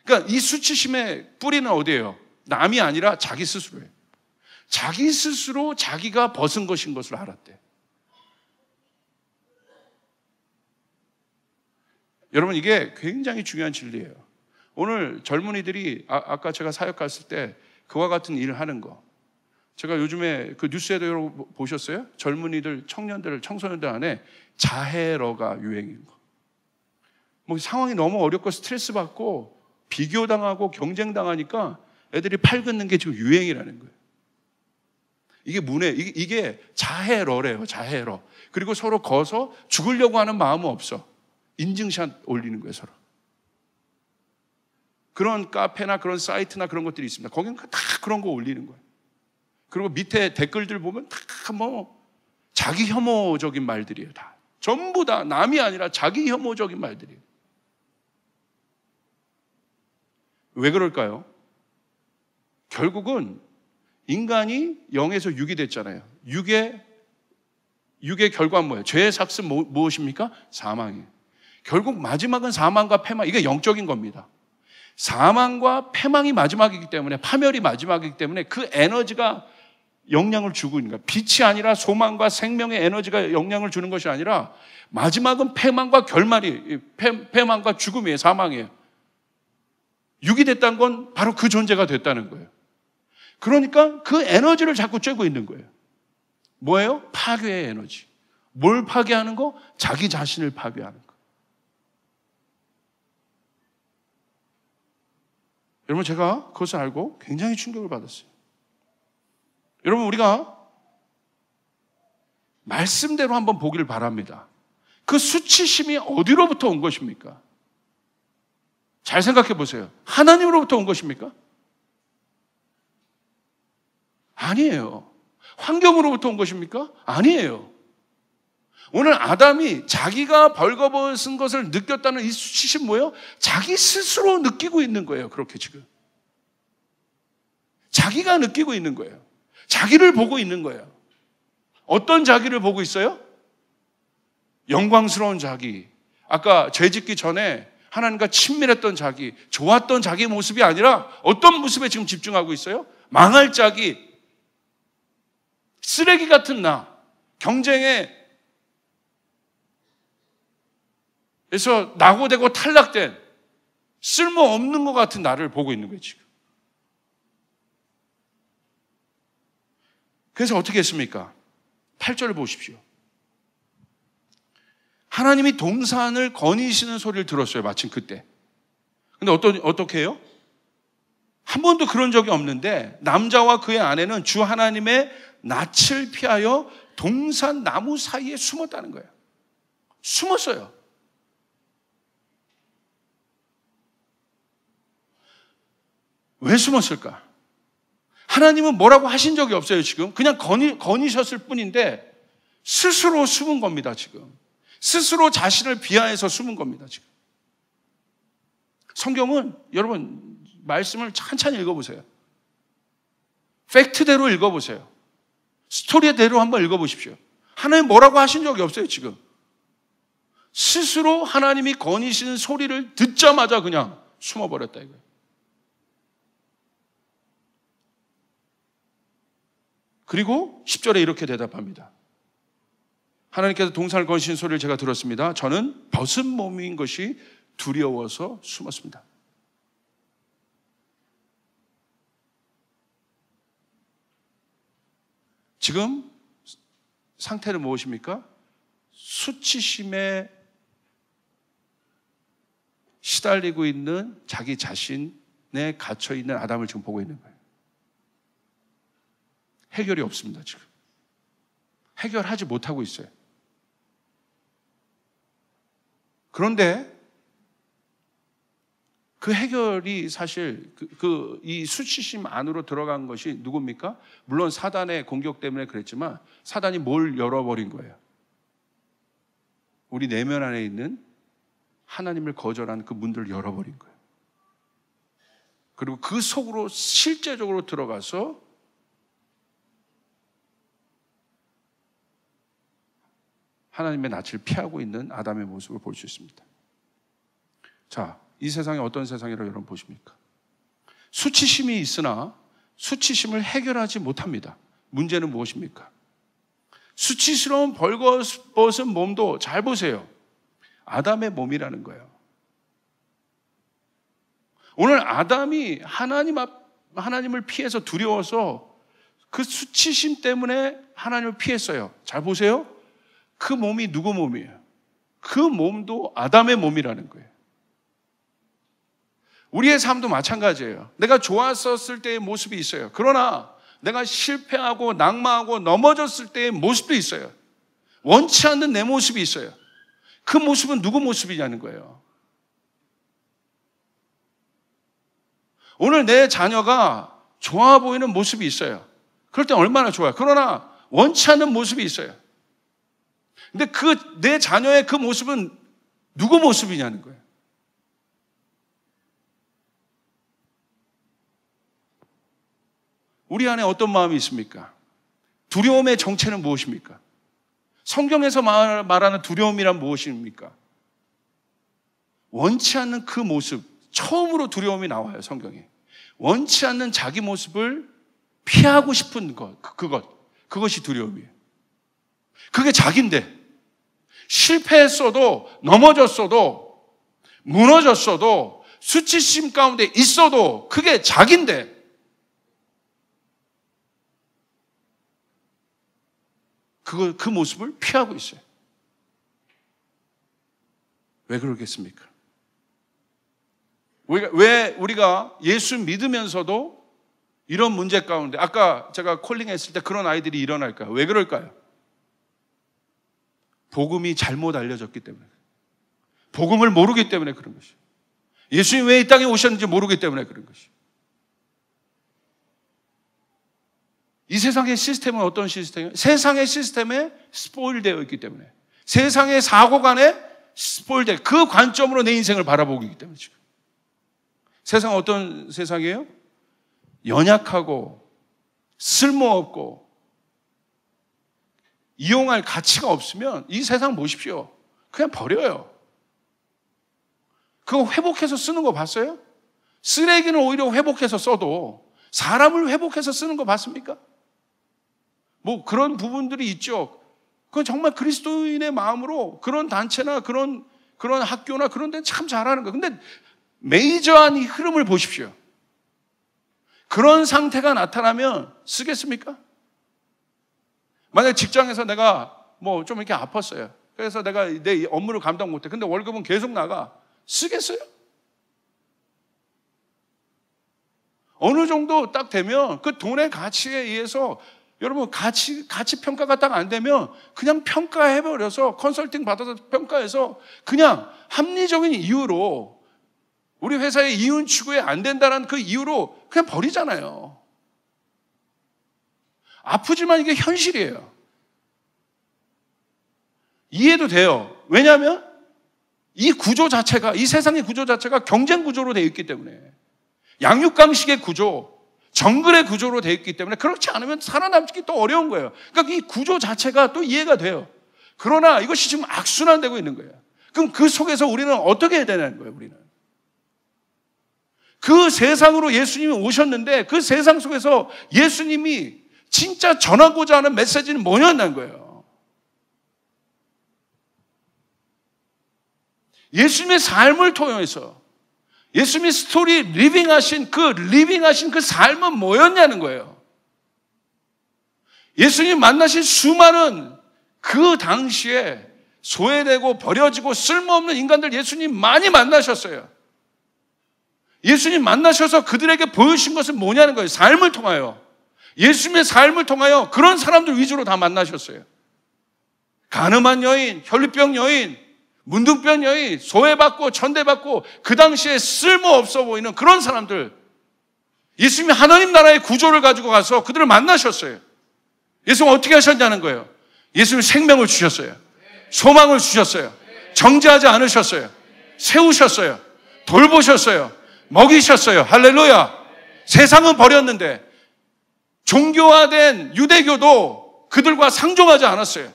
[SPEAKER 1] 그러니까 이 수치심의 뿌리는 어디예요? 남이 아니라 자기 스스로예요. 자기 스스로 자기가 벗은 것인 것을 알았대. 여러분, 이게 굉장히 중요한 진리예요. 오늘 젊은이들이 아까 제가 사역 갔을 때 그와 같은 일을 하는 거, 제가 요즘에 그 뉴스에도 여러분 보셨어요? 젊은이들, 청년들, 청소년들 안에 자해러가 유행인 거. 뭐 상황이 너무 어렵고 스트레스 받고 비교당하고 경쟁당하니까 애들이 팔 긋는 게 지금 유행이라는 거예요. 이게 자해러래요. 자해러. 그리고 서로 거서 죽으려고 하는 마음은 없어. 인증샷 올리는 거예요, 서로. 그런 카페나 그런 사이트나 그런 것들이 있습니다. 거기는 다 그런 거 올리는 거예요. 그리고 밑에 댓글들 보면 다 자기 혐오적인 말들이에요. 다. 전부 다 남이 아니라 자기 혐오적인 말들이에요. 왜 그럴까요? 결국은 인간이 0에서 6이 됐잖아요. 6의 결과는 뭐예요? 죄의 삭은 무엇입니까? 사망이에요. 결국 마지막은 사망과 패망, 이게 영적인 겁니다. 사망과 패망이 마지막이기 때문에, 파멸이 마지막이기 때문에 그 에너지가 영향을 주고 있는 거예요. 빛이 아니라 소망과 생명의 에너지가 영향을 주는 것이 아니라 마지막은 패망과 결말이, 패망과 죽음이에요. 사망이에요. 6이 됐다는 건 바로 그 존재가 됐다는 거예요. 그러니까 그 에너지를 자꾸 쬐고 있는 거예요. 뭐예요? 파괴의 에너지. 뭘 파괴하는 거? 자기 자신을 파괴하는 거. 여러분, 제가 그것을 알고 굉장히 충격을 받았어요. 여러분, 우리가 말씀대로 한번 보기를 바랍니다. 그 수치심이 어디로부터 온 것입니까? 잘 생각해 보세요. 하나님으로부터 온 것입니까? 아니에요. 환경으로부터 온 것입니까? 아니에요. 오늘 아담이 자기가 벌거벗은 것을 느꼈다는 이 수치심 뭐예요? 자기 스스로 느끼고 있는 거예요. 그렇게 지금. 자기가 느끼고 있는 거예요. 자기를 보고 있는 거예요. 어떤 자기를 보고 있어요? 영광스러운 자기. 아까 죄 짓기 전에 하나님과 친밀했던 자기, 좋았던 자기의 모습이 아니라 어떤 모습에 지금 집중하고 있어요? 망할 자기, 쓰레기 같은 나, 경쟁에서 낙오되고 탈락된 쓸모없는 것 같은 나를 보고 있는 거예요, 지금. 그래서 어떻게 했습니까? 8절을 보십시오. 하나님이 동산을 거니시는 소리를 들었어요, 마침 그때. 근데 어떻게 해요? 한 번도 그런 적이 없는데 남자와 그의 아내는 주 하나님의 낯을 피하여 동산 나무 사이에 숨었다는 거예요. 숨었어요. 왜 숨었을까? 하나님은 뭐라고 하신 적이 없어요, 지금. 그냥 거니셨을 뿐인데 스스로 숨은 겁니다, 지금. 스스로 자신을 비하해서 숨은 겁니다, 지금. 성경은 여러분 말씀을 찬찬히 읽어보세요. 팩트대로 읽어보세요. 스토리대로 한번 읽어보십시오. 하나님 뭐라고 하신 적이 없어요, 지금. 스스로 하나님이 거니시는 소리를 듣자마자 그냥 숨어버렸다 이거예요. 그리고 10절에 이렇게 대답합니다. 하나님께서 동산을 거니시는 소리를 제가 들었습니다. 저는 벗은 몸인 것이 두려워서 숨었습니다. 지금 상태는 무엇입니까? 수치심의 시달리고 있는 자기 자신에 갇혀 있는 아담을 지금 보고 있는 거예요. 해결이 없습니다, 지금. 해결하지 못하고 있어요. 그런데 그 해결이 사실 이 수치심 안으로 들어간 것이 누굽니까? 물론 사단의 공격 때문에 그랬지만 사단이 뭘 열어버린 거예요? 우리 내면 안에 있는 하나님을 거절한 그 문들을 열어버린 거예요. 그리고 그 속으로 실제적으로 들어가서 하나님의 낯을 피하고 있는 아담의 모습을 볼 수 있습니다. 자, 이 세상이 어떤 세상이라고 여러분 보십니까? 수치심이 있으나 수치심을 해결하지 못합니다. 문제는 무엇입니까? 수치스러운 벌거벗은 몸도 잘 보세요. 아담의 몸이라는 거예요. 오늘 아담이 하나님을 피해서 두려워서 그 수치심 때문에 하나님을 피했어요. 잘 보세요. 그 몸이 누구 몸이에요? 그 몸도 아담의 몸이라는 거예요. 우리의 삶도 마찬가지예요. 내가 좋았었을 때의 모습이 있어요. 그러나 내가 실패하고 낙마하고 넘어졌을 때의 모습도 있어요. 원치 않는 내 모습이 있어요. 그 모습은 누구 모습이냐는 거예요. 오늘 내 자녀가 좋아 보이는 모습이 있어요. 그럴 때 얼마나 좋아요. 그러나 원치 않는 모습이 있어요. 근데 내 자녀의 그 모습은 누구 모습이냐는 거예요. 우리 안에 어떤 마음이 있습니까? 두려움의 정체는 무엇입니까? 성경에서 말하는 두려움이란 무엇입니까? 원치 않는 그 모습, 처음으로 두려움이 나와요, 성경에. 원치 않는 자기 모습을 피하고 싶은 그것이 두려움이에요. 그게 자기인데, 실패했어도, 넘어졌어도, 무너졌어도, 수치심 가운데 있어도, 그게 자기인데, 그 모습을 피하고 있어요. 왜 그러겠습니까? 왜 우리가 예수 믿으면서도 이런 문제 가운데, 아까 제가 콜링했을 때 그런 아이들이 일어날까요? 왜 그럴까요? 복음이 잘못 알려졌기 때문에, 복음을 모르기 때문에 그런 것이에요. 예수님 왜 이 땅에 오셨는지 모르기 때문에 그런 것이에요. 이 세상의 시스템은 어떤 시스템이에요? 세상의 시스템에 스포일되어 있기 때문에, 세상의 사고관에 스포일되어, 그 관점으로 내 인생을 바라보기 때문에. 지금 세상은 어떤 세상이에요? 연약하고 쓸모없고 이용할 가치가 없으면 이 세상 보십시오. 그냥 버려요. 그거 회복해서 쓰는 거 봤어요? 쓰레기는 오히려 회복해서 써도 사람을 회복해서 쓰는 거 봤습니까? 뭐 그런 부분들이 있죠. 그건 정말 그리스도인의 마음으로 그런 단체나 그런 학교나 그런 데는 참 잘하는 거예요. 근데 메이저한 이 흐름을 보십시오. 그런 상태가 나타나면 쓰겠습니까? 만약 직장에서 내가 뭐 좀 이렇게 아팠어요. 그래서 내가 내 업무를 감당 못해. 근데 월급은 계속 나가. 쓰겠어요? 어느 정도 딱 되면 그 돈의 가치에 의해서 여러분 가치 평가가 딱 안 되면 그냥 평가해버려서 컨설팅 받아서 평가해서 그냥 합리적인 이유로 우리 회사의 이윤 추구에 안 된다는 그 이유로 그냥 버리잖아요. 아프지만 이게 현실이에요. 이해도 돼요. 왜냐하면 이 구조 자체가, 이 세상의 구조 자체가 경쟁 구조로 되어 있기 때문에, 양육강식의 구조, 정글의 구조로 되어 있기 때문에 그렇지 않으면 살아남기 또 어려운 거예요. 그러니까 이 구조 자체가 또 이해가 돼요. 그러나 이것이 지금 악순환되고 있는 거예요. 그럼 그 속에서 우리는 어떻게 해야 되는 거예요? 우리는 그 세상으로 예수님이 오셨는데 그 세상 속에서 예수님이 진짜 전하고자 하는 메시지는 뭐냐는 거예요. 예수님의 삶을 통해서 예수님이 스토리 리빙하신 그 삶은 뭐였냐는 거예요. 예수님 만나신 수많은 그 당시에 소외되고 버려지고 쓸모없는 인간들 예수님 많이 만나셨어요. 예수님 만나셔서 그들에게 보여주신 것은 뭐냐는 거예요. 삶을 통하여, 예수님의 삶을 통하여 그런 사람들 위주로 다 만나셨어요. 간음한 여인, 혈루병 여인, 문둥병 여인, 소외받고 천대받고 그 당시에 쓸모없어 보이는 그런 사람들, 예수님이 하나님 나라의 구조를 가지고 가서 그들을 만나셨어요. 예수님은 어떻게 하셨냐는 거예요. 예수님은 생명을 주셨어요. 소망을 주셨어요. 정죄하지 않으셨어요. 세우셨어요. 돌보셨어요. 먹이셨어요. 할렐루야. 세상은 버렸는데 종교화된 유대교도 그들과 상종하지 않았어요.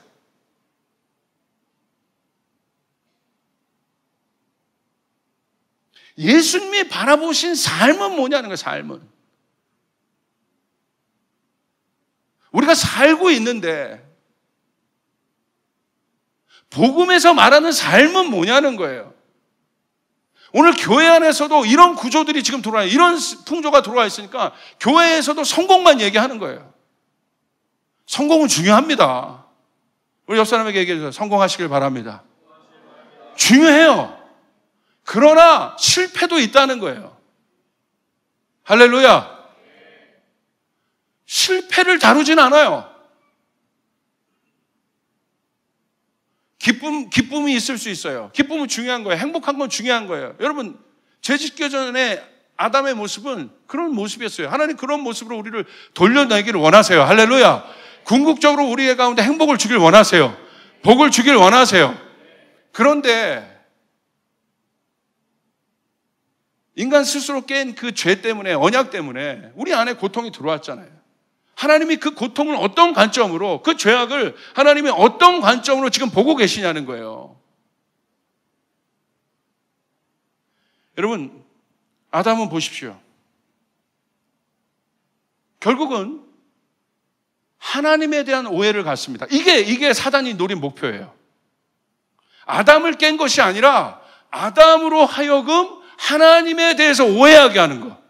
[SPEAKER 1] 예수님이 바라보신 삶은 뭐냐는 거예요. 삶은 우리가 살고 있는데 복음에서 말하는 삶은 뭐냐는 거예요. 오늘 교회 안에서도 이런 구조들이 지금 들어와요. 이런 풍조가 들어와 있으니까 교회에서도 성공만 얘기하는 거예요. 성공은 중요합니다. 우리 옆 사람에게 얘기해 주세요. 성공하시길 바랍니다. 중요해요. 그러나 실패도 있다는 거예요. 할렐루야. 실패를 다루진 않아요. 기쁨이 있을 수 있어요. 기쁨은 중요한 거예요. 행복한 건 중요한 거예요. 여러분, 죄짓기 전에 아담의 모습은 그런 모습이었어요. 하나님 그런 모습으로 우리를 돌려내기를 원하세요. 할렐루야. 궁극적으로 우리의 가운데 행복을 주길 원하세요. 복을 주길 원하세요. 그런데 인간 스스로 깬 그 죄 때문에, 언약 때문에 우리 안에 고통이 들어왔잖아요. 하나님이 그 고통을 어떤 관점으로, 그 죄악을 하나님이 어떤 관점으로 지금 보고 계시냐는 거예요. 여러분, 아담은 보십시오. 결국은 하나님에 대한 오해를 갖습니다. 이게 사단이 노린 목표예요. 아담을 깬 것이 아니라 아담으로 하여금 하나님에 대해서 오해하게 하는 거.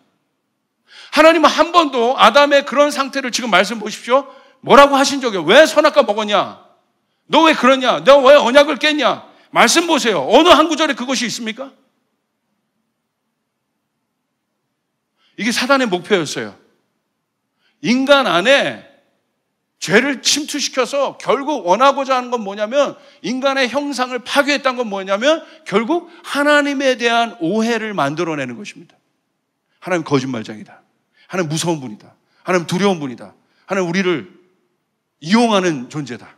[SPEAKER 1] 하나님은 한 번도 아담의 그런 상태를 지금 말씀 보십시오. 뭐라고 하신 적이에요? 왜 선악과 먹었냐? 너 왜 그러냐? 너 왜 언약을 깼냐? 말씀 보세요. 어느 한 구절에 그것이 있습니까? 이게 사단의 목표였어요. 인간 안에 죄를 침투시켜서 결국 원하고자 하는 건 뭐냐면, 인간의 형상을 파괴했다는 건 뭐냐면 결국 하나님에 대한 오해를 만들어내는 것입니다. 하나님 거짓말장이다. 하나님 무서운 분이다. 하나님 두려운 분이다. 하나님 우리를 이용하는 존재다.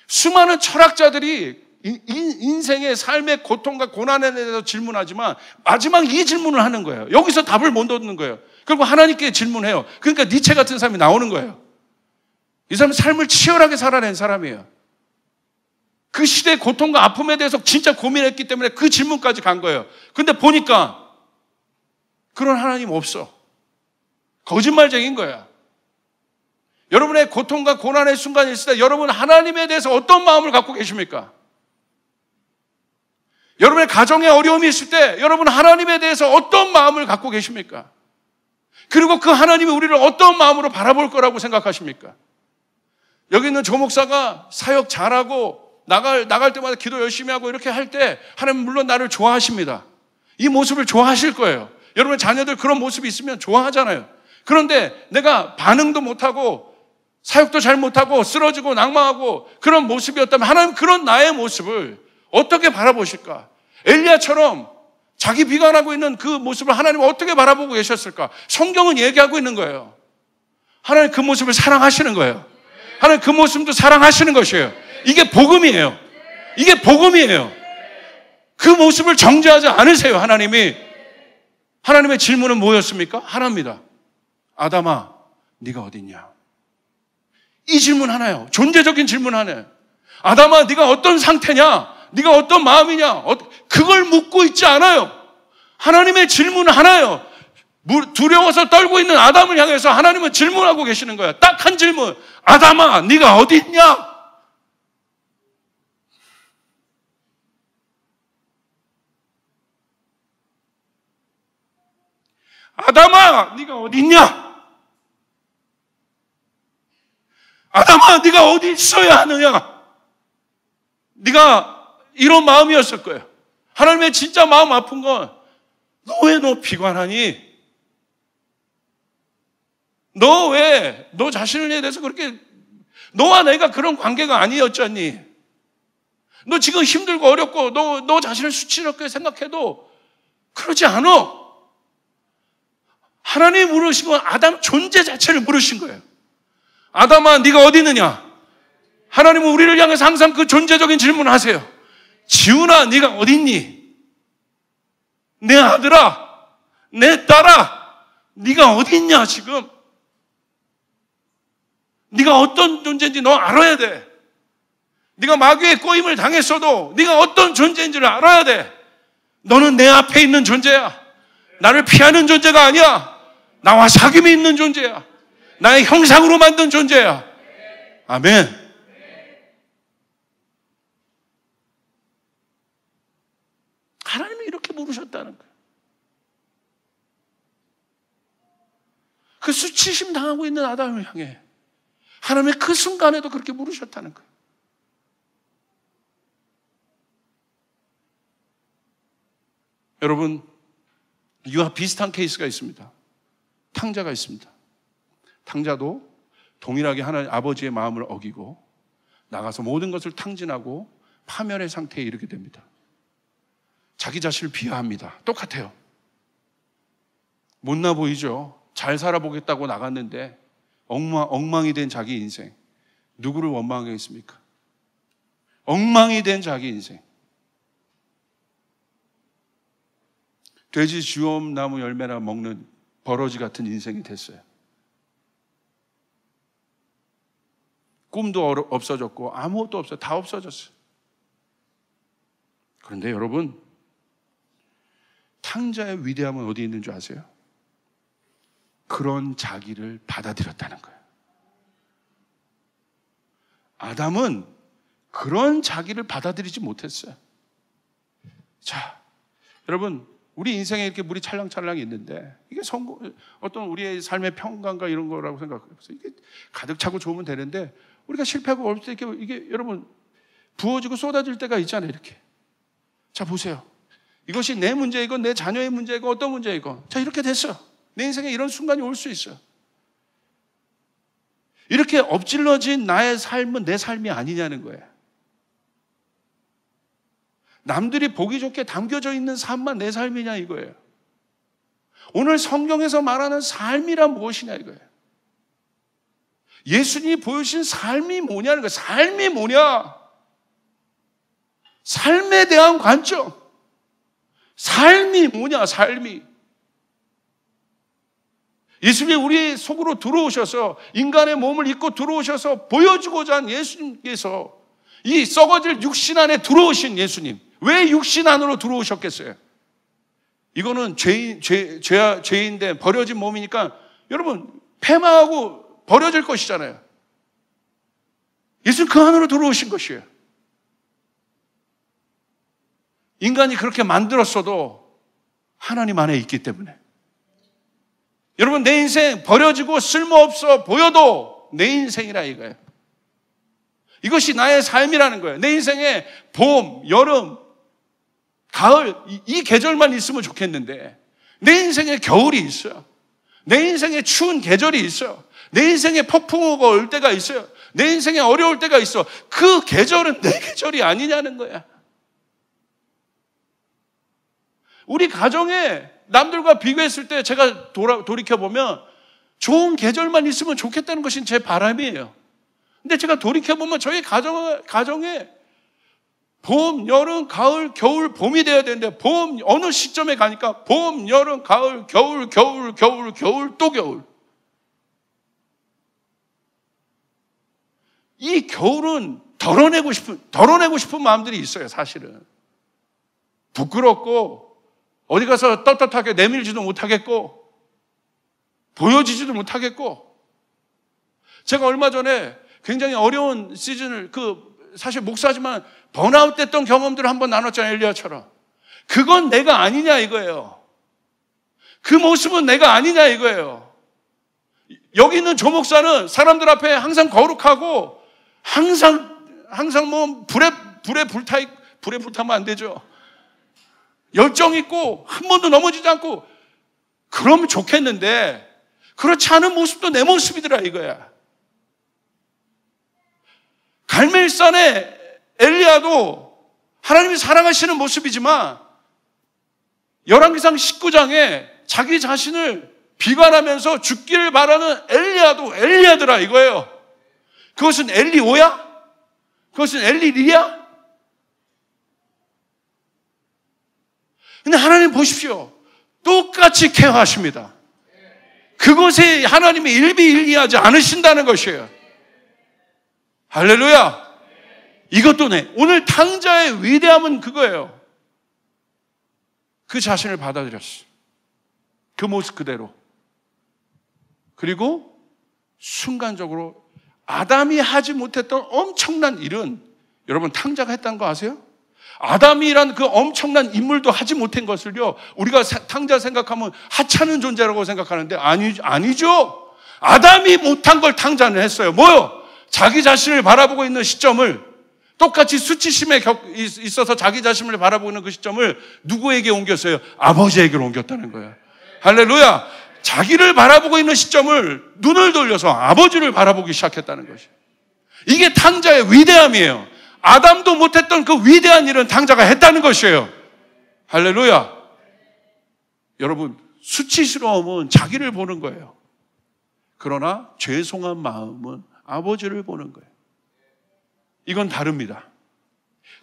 [SPEAKER 1] 수많은 철학자들이 인생의 삶의 고통과 고난에 대해서 질문하지만 마지막 이 질문을 하는 거예요. 여기서 답을 못 얻는 거예요. 그리고 하나님께 질문해요. 그러니까 니체 같은 사람이 나오는 거예요. 이 사람은 삶을 치열하게 살아낸 사람이에요. 그 시대의 고통과 아픔에 대해서 진짜 고민했기 때문에 그 질문까지 간 거예요. 근데 보니까 그런 하나님 없어. 거짓말쟁인 거야. 여러분의 고통과 고난의 순간이 있을 때 여러분 하나님에 대해서 어떤 마음을 갖고 계십니까? 여러분의 가정에 어려움이 있을 때 여러분 하나님에 대해서 어떤 마음을 갖고 계십니까? 그리고 그 하나님이 우리를 어떤 마음으로 바라볼 거라고 생각하십니까? 여기 있는 조 목사가 사역 잘하고 나갈 때마다 기도 열심히 하고 이렇게 할 때 하나님 물론 나를 좋아하십니다. 이 모습을 좋아하실 거예요. 여러분 자녀들 그런 모습이 있으면 좋아하잖아요. 그런데 내가 반응도 못하고 사역도 잘 못하고 쓰러지고 낭망하고 그런 모습이었다면 하나님 그런 나의 모습을 어떻게 바라보실까? 엘리야처럼 자기 비관하고 있는 그 모습을 하나님 어떻게 바라보고 계셨을까? 성경은 얘기하고 있는 거예요. 하나님 그 모습을 사랑하시는 거예요. 하나님 그 모습도 사랑하시는 것이에요. 이게 복음이에요. 이게 복음이에요. 그 모습을 정죄하지 않으세요. 하나님의 질문은 뭐였습니까? 하나입니다. 아담아, 네가 어디 있냐? 이 질문 하나요. 존재적인 질문 하나요. 아담아, 네가 어떤 상태냐? 네가 어떤 마음이냐? 그걸 묻고 있지 않아요. 하나님의 질문 하나요. 두려워서 떨고 있는 아담을 향해서 하나님은 질문하고 계시는 거야. 딱 한 질문. 아담아, 네가 어디 있냐? 아담아, 네가 어디 있냐? 아담아, 네가 어디 있어야 하느냐? 네가 이런 마음이었을 거예요. 하나님의 진짜 마음 아픈 건 너 왜 너 비관하니? 너 왜 너 자신에 대해서 그렇게, 너와 내가 그런 관계가 아니었잖니? 너 지금 힘들고 어렵고 너 자신을 수치스럽게 생각해도 그러지 않아. 하나님이 물으신 건 아담 존재 자체를 물으신 거예요. 아담아, 네가 어디 있느냐? 하나님은 우리를 향해서 항상 그 존재적인 질문을 하세요. 지훈아, 네가 어디 있니? 내 아들아, 내 딸아, 네가 어디 있냐 지금? 네가 어떤 존재인지 너 알아야 돼. 네가 마귀의 꼬임을 당했어도 네가 어떤 존재인지를 알아야 돼. 너는 내 앞에 있는 존재야. 나를 피하는 존재가 아니야. 나와 사귐이 있는 존재야. 나의 형상으로 만든 존재야. 아멘. 하나님이 이렇게 물으셨다는 거예요. 그 수치심 당하고 있는 아담을 향해 하나님의 그 순간에도 그렇게 물으셨다는 거예요. 여러분, 이와 비슷한 케이스가 있습니다. 탕자가 있습니다. 탕자도 동일하게 하나님 아버지의 마음을 어기고 나가서 모든 것을 탕진하고 파멸의 상태에 이르게 됩니다. 자기 자신을 비하합니다. 똑같아요. 못나 보이죠? 잘 살아보겠다고 나갔는데 엉망이 된 자기 인생. 누구를 원망하겠습니까? 엉망이 된 자기 인생. 돼지 주엄나무 열매나 먹는 버러지 같은 인생이 됐어요. 꿈도 없어졌고 아무것도 없어요. 다 없어졌어요. 그런데 여러분, 탕자의 위대함은 어디 있는 줄 아세요? 그런 자기를 받아들였다는 거예요. 아담은 그런 자기를 받아들이지 못했어요. 자, 여러분, 우리 인생에 이렇게 물이 찰랑찰랑 있는데 이게 어떤 우리의 삶의 평강과 이런 거라고 생각해요. 이게 가득 차고 좋으면 되는데 우리가 실패하고 어릴 때 이게 여러분 부어지고 쏟아질 때가 있잖아요. 이렇게. 자, 보세요. 이것이 내 문제이고 내 자녀의 문제이고 어떤 문제이고, 자, 이렇게 됐어. 내 인생에 이런 순간이 올 수 있어요. 이렇게 엎질러진 나의 삶은 내 삶이 아니냐는 거예요. 남들이 보기 좋게 담겨져 있는 삶만 내 삶이냐 이거예요. 오늘 성경에서 말하는 삶이란 무엇이냐 이거예요. 예수님이 보여주신 삶이 뭐냐는 거예요. 삶이 뭐냐? 삶에 대한 관점. 삶이 뭐냐, 삶이. 예수님이 우리 속으로 들어오셔서 인간의 몸을 입고 들어오셔서 보여주고자 한 예수님께서 이 썩어질 육신 안에 들어오신 예수님. 왜 육신 안으로 들어오셨겠어요? 이거는 죄인데 버려진 몸이니까 여러분 폐마하고 버려질 것이잖아요. 예수님 그 안으로 들어오신 것이에요. 인간이 그렇게 만들었어도 하나님 안에 있기 때문에. 여러분, 내 인생 버려지고 쓸모없어 보여도 내 인생이라 이거예요. 이것이 나의 삶이라는 거예요. 내 인생에 봄, 여름, 가을 이 계절만 있으면 좋겠는데 내 인생에 겨울이 있어요. 내 인생에 추운 계절이 있어요. 내 인생에 폭풍우가 올 때가 있어요. 내 인생에 어려울 때가 있어. 그 계절은 내 계절이 아니냐는 거야. 우리 가정에 남들과 비교했을 때 제가 돌이켜보면 좋은 계절만 있으면 좋겠다는 것이 제 바람이에요. 근데 제가 돌이켜보면 저희 가정에 봄, 여름, 가을, 겨울, 봄이 돼야 되는데 봄 어느 시점에 가니까 봄, 여름, 가을, 겨울, 겨울, 겨울, 겨울, 또 겨울. 이 겨울은 덜어내고 싶은 마음들이 있어요, 사실은. 부끄럽고 어디 가서 떳떳하게 내밀지도 못하겠고 보여지지도 못하겠고. 제가 얼마 전에 굉장히 어려운 시즌을 사실 목사지만 번아웃 됐던 경험들을 한번 나눴잖아요, 엘리야처럼. 그건 내가 아니냐 이거예요. 그 모습은 내가 아니냐 이거예요. 여기 있는 조 목사는 사람들 앞에 항상 거룩하고 항상 뭐 불에 불타면 안 되죠. 열정 있고 한 번도 넘어지지 않고 그러면 좋겠는데 그렇지 않은 모습도 내 모습이더라 이거야. 갈멜산의 엘리야도 하나님이 사랑하시는 모습이지만 열왕기상 19장에 자기 자신을 비관하면서 죽기를 바라는 엘리야도 엘리야더라 이거예요. 그것은 엘리오야? 그것은 엘리리야? 근데 하나님 보십시오. 똑같이 케어하십니다. 그것에 하나님이 일비일비하지 않으신다는 것이에요. 할렐루야. 이것도 오늘 탕자의 위대함은 그거예요. 그 자신을 받아들였어. 그 모습 그대로. 그리고 순간적으로 아담이 하지 못했던 엄청난 일은 여러분 탕자가 했다는 거 아세요? 아담이란 그 엄청난 인물도 하지 못한 것을요, 우리가 탕자 생각하면 하찮은 존재라고 생각하는데 아니죠. 아담이 못한 걸 탕자는 했어요. 뭐요? 자기 자신을 바라보고 있는 시점을, 똑같이 수치심에 있어서 자기 자신을 바라보고 있는 그 시점을 누구에게 옮겼어요? 아버지에게로 옮겼다는 거예요. 할렐루야. 자기를 바라보고 있는 시점을 눈을 돌려서 아버지를 바라보기 시작했다는 것이에요. 이게 탕자의 위대함이에요. 아담도 못했던 그 위대한 일은 탕자가 했다는 것이에요. 할렐루야. 여러분, 수치스러움은 자기를 보는 거예요. 그러나 죄송한 마음은 아버지를 보는 거예요. 이건 다릅니다.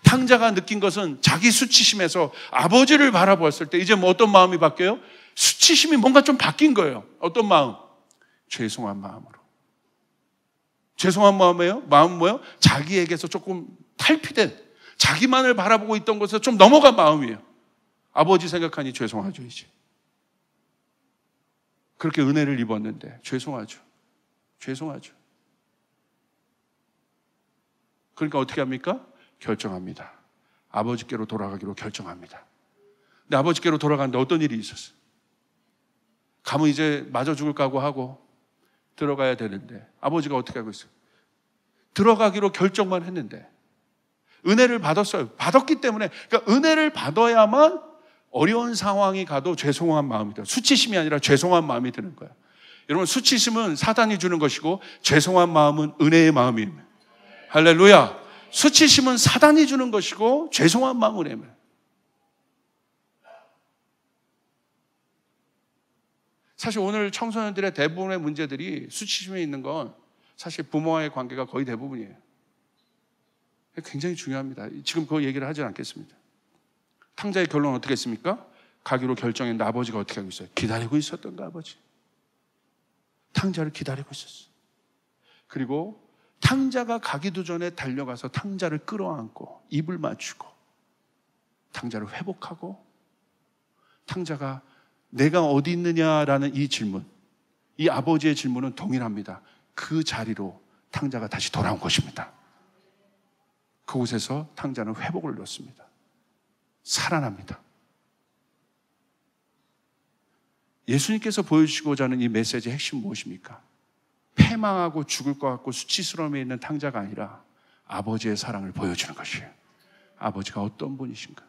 [SPEAKER 1] 탕자가 느낀 것은 자기 수치심에서 아버지를 바라보았을 때 이제 뭐 어떤 마음이 바뀌어요? 수치심이 뭔가 좀 바뀐 거예요. 어떤 마음? 죄송한 마음으로. 죄송한 마음이에요? 마음은 뭐예요? 자기에게서 조금 탈피된, 자기만을 바라보고 있던 것에서 좀 넘어간 마음이에요. 아버지 생각하니 죄송하죠, 이제. 그렇게 은혜를 입었는데 죄송하죠. 죄송하죠. 그러니까 어떻게 합니까? 결정합니다. 아버지께로 돌아가기로 결정합니다. 근데 아버지께로 돌아가는데 어떤 일이 있었어요? 가면 이제 마저 죽을 각오하고 들어가야 되는데 아버지가 어떻게 하고 있어요? 들어가기로 결정만 했는데 은혜를 받았어요. 받았기 때문에, 그러니까 은혜를 받아야만 어려운 상황이 가도 죄송한 마음이 들어요. 수치심이 아니라 죄송한 마음이 드는 거예요. 여러분, 수치심은 사단이 주는 것이고 죄송한 마음은 은혜의 마음입니다. 할렐루야. 수치심은 사단이 주는 것이고 죄송한 마음은 은혜입니다. 사실 오늘 청소년들의 대부분의 문제들이 수치심에 있는 건 사실 부모와의 관계가 거의 대부분이에요. 굉장히 중요합니다. 지금 그 얘기를 하지 않겠습니다. 탕자의 결론은 어떻게 했습니까? 가기로 결정했는데 아버지가 어떻게 하고 있어요? 기다리고 있었던 거, 아버지. 탕자를 기다리고 있었어요. 그리고 탕자가 가기도 전에 달려가서 탕자를 끌어안고 입을 맞추고 탕자를 회복하고, 탕자가 내가 어디 있느냐라는 이 질문, 이 아버지의 질문은 동일합니다. 그 자리로 탕자가 다시 돌아온 것입니다. 그곳에서 탕자는 회복을 얻습니다. 살아납니다. 예수님께서 보여주시고자 하는 이 메시지의 핵심은 무엇입니까? 패망하고 죽을 것 같고 수치스러움에 있는 탕자가 아니라 아버지의 사랑을 보여주는 것이에요. 아버지가 어떤 분이신가?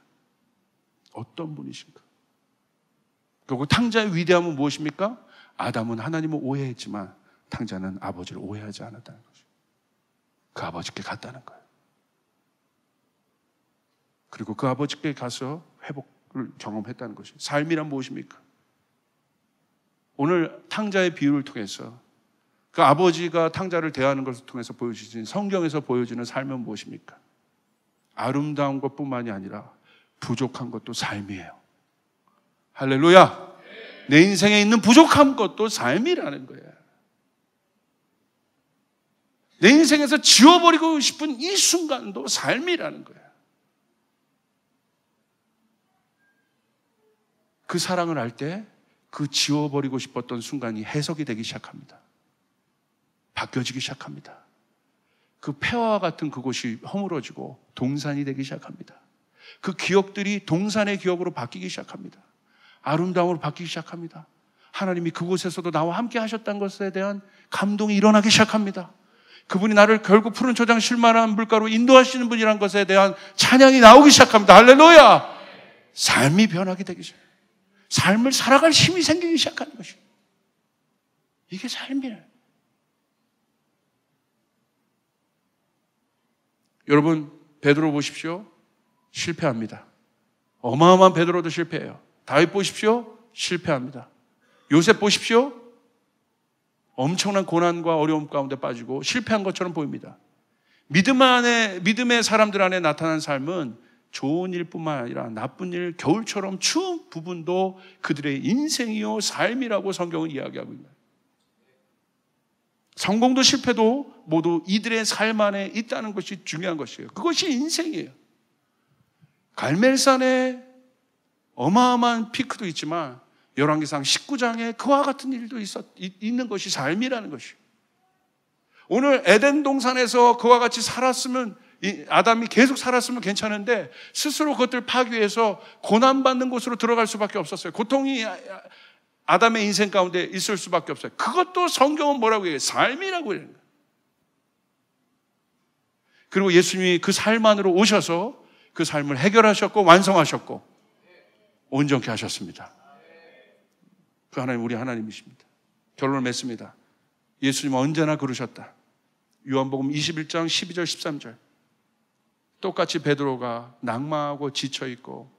[SPEAKER 1] 어떤 분이신가? 그리고 탕자의 위대함은 무엇입니까? 아담은 하나님을 오해했지만 탕자는 아버지를 오해하지 않았다는 것이에요. 그 아버지께 갔다는 거예요. 그리고 그 아버지께 가서 회복을 경험했다는 것이에요. 삶이란 무엇입니까? 오늘 탕자의 비유를 통해서 그 아버지가 탕자를 대하는 것을 통해서 보여주신, 성경에서 보여주는 삶은 무엇입니까? 아름다운 것뿐만이 아니라 부족한 것도 삶이에요. 할렐루야. 내 인생에 있는 부족한 것도 삶이라는 거예요. 내 인생에서 지워버리고 싶은 이 순간도 삶이라는 거예요. 그 사랑을 할 때 그 지워버리고 싶었던 순간이 해석이 되기 시작합니다. 바뀌어지기 시작합니다. 그 폐허와 같은 그곳이 허물어지고 동산이 되기 시작합니다. 그 기억들이 동산의 기억으로 바뀌기 시작합니다. 아름다움으로 바뀌기 시작합니다. 하나님이 그곳에서도 나와 함께 하셨다는 것에 대한 감동이 일어나기 시작합니다. 그분이 나를 결국 푸른 초장 쉴만한 물가로 인도하시는 분이라는 것에 대한 찬양이 나오기 시작합니다. 할렐루야! 삶이 변하게 되기 전에, 삶을 살아갈 힘이 생기기 시작하는 것이에요. 이게 삶이에요. 여러분, 베드로 보십시오. 실패합니다. 어마어마한 베드로도 실패해요. 다윗 보십시오. 실패합니다. 요셉 보십시오. 엄청난 고난과 어려움 가운데 빠지고 실패한 것처럼 보입니다. 믿음의 사람들 안에 나타난 삶은 좋은 일뿐만 아니라 나쁜 일, 겨울처럼 추운 부분도 그들의 인생이요 삶이라고 성경은 이야기하고 있는 거예요. 성공도 실패도 모두 이들의 삶 안에 있다는 것이 중요한 것이에요. 그것이 인생이에요. 갈멜산에 어마어마한 피크도 있지만 열왕기상 19장에 그와 같은 일도 있는 것이 삶이라는 것이에요. 오늘 에덴 동산에서 그와 같이 살았으면, 아담이 계속 살았으면 괜찮은데 스스로 그것들 파괴해서 고난받는 곳으로 들어갈 수밖에 없었어요. 고통이 아담의 인생 가운데 있을 수밖에 없어요. 그것도 성경은 뭐라고 얘기해요? 삶이라고 해요. 그리고 예수님이 그 삶 안으로 오셔서 그 삶을 해결하셨고 완성하셨고 온전케 하셨습니다. 그 하나님, 우리 하나님이십니다. 결론을 맺습니다. 예수님은 언제나 그러셨다. 요한복음 21장 12절 13절. 똑같이 베드로가 낭망하고 지쳐있고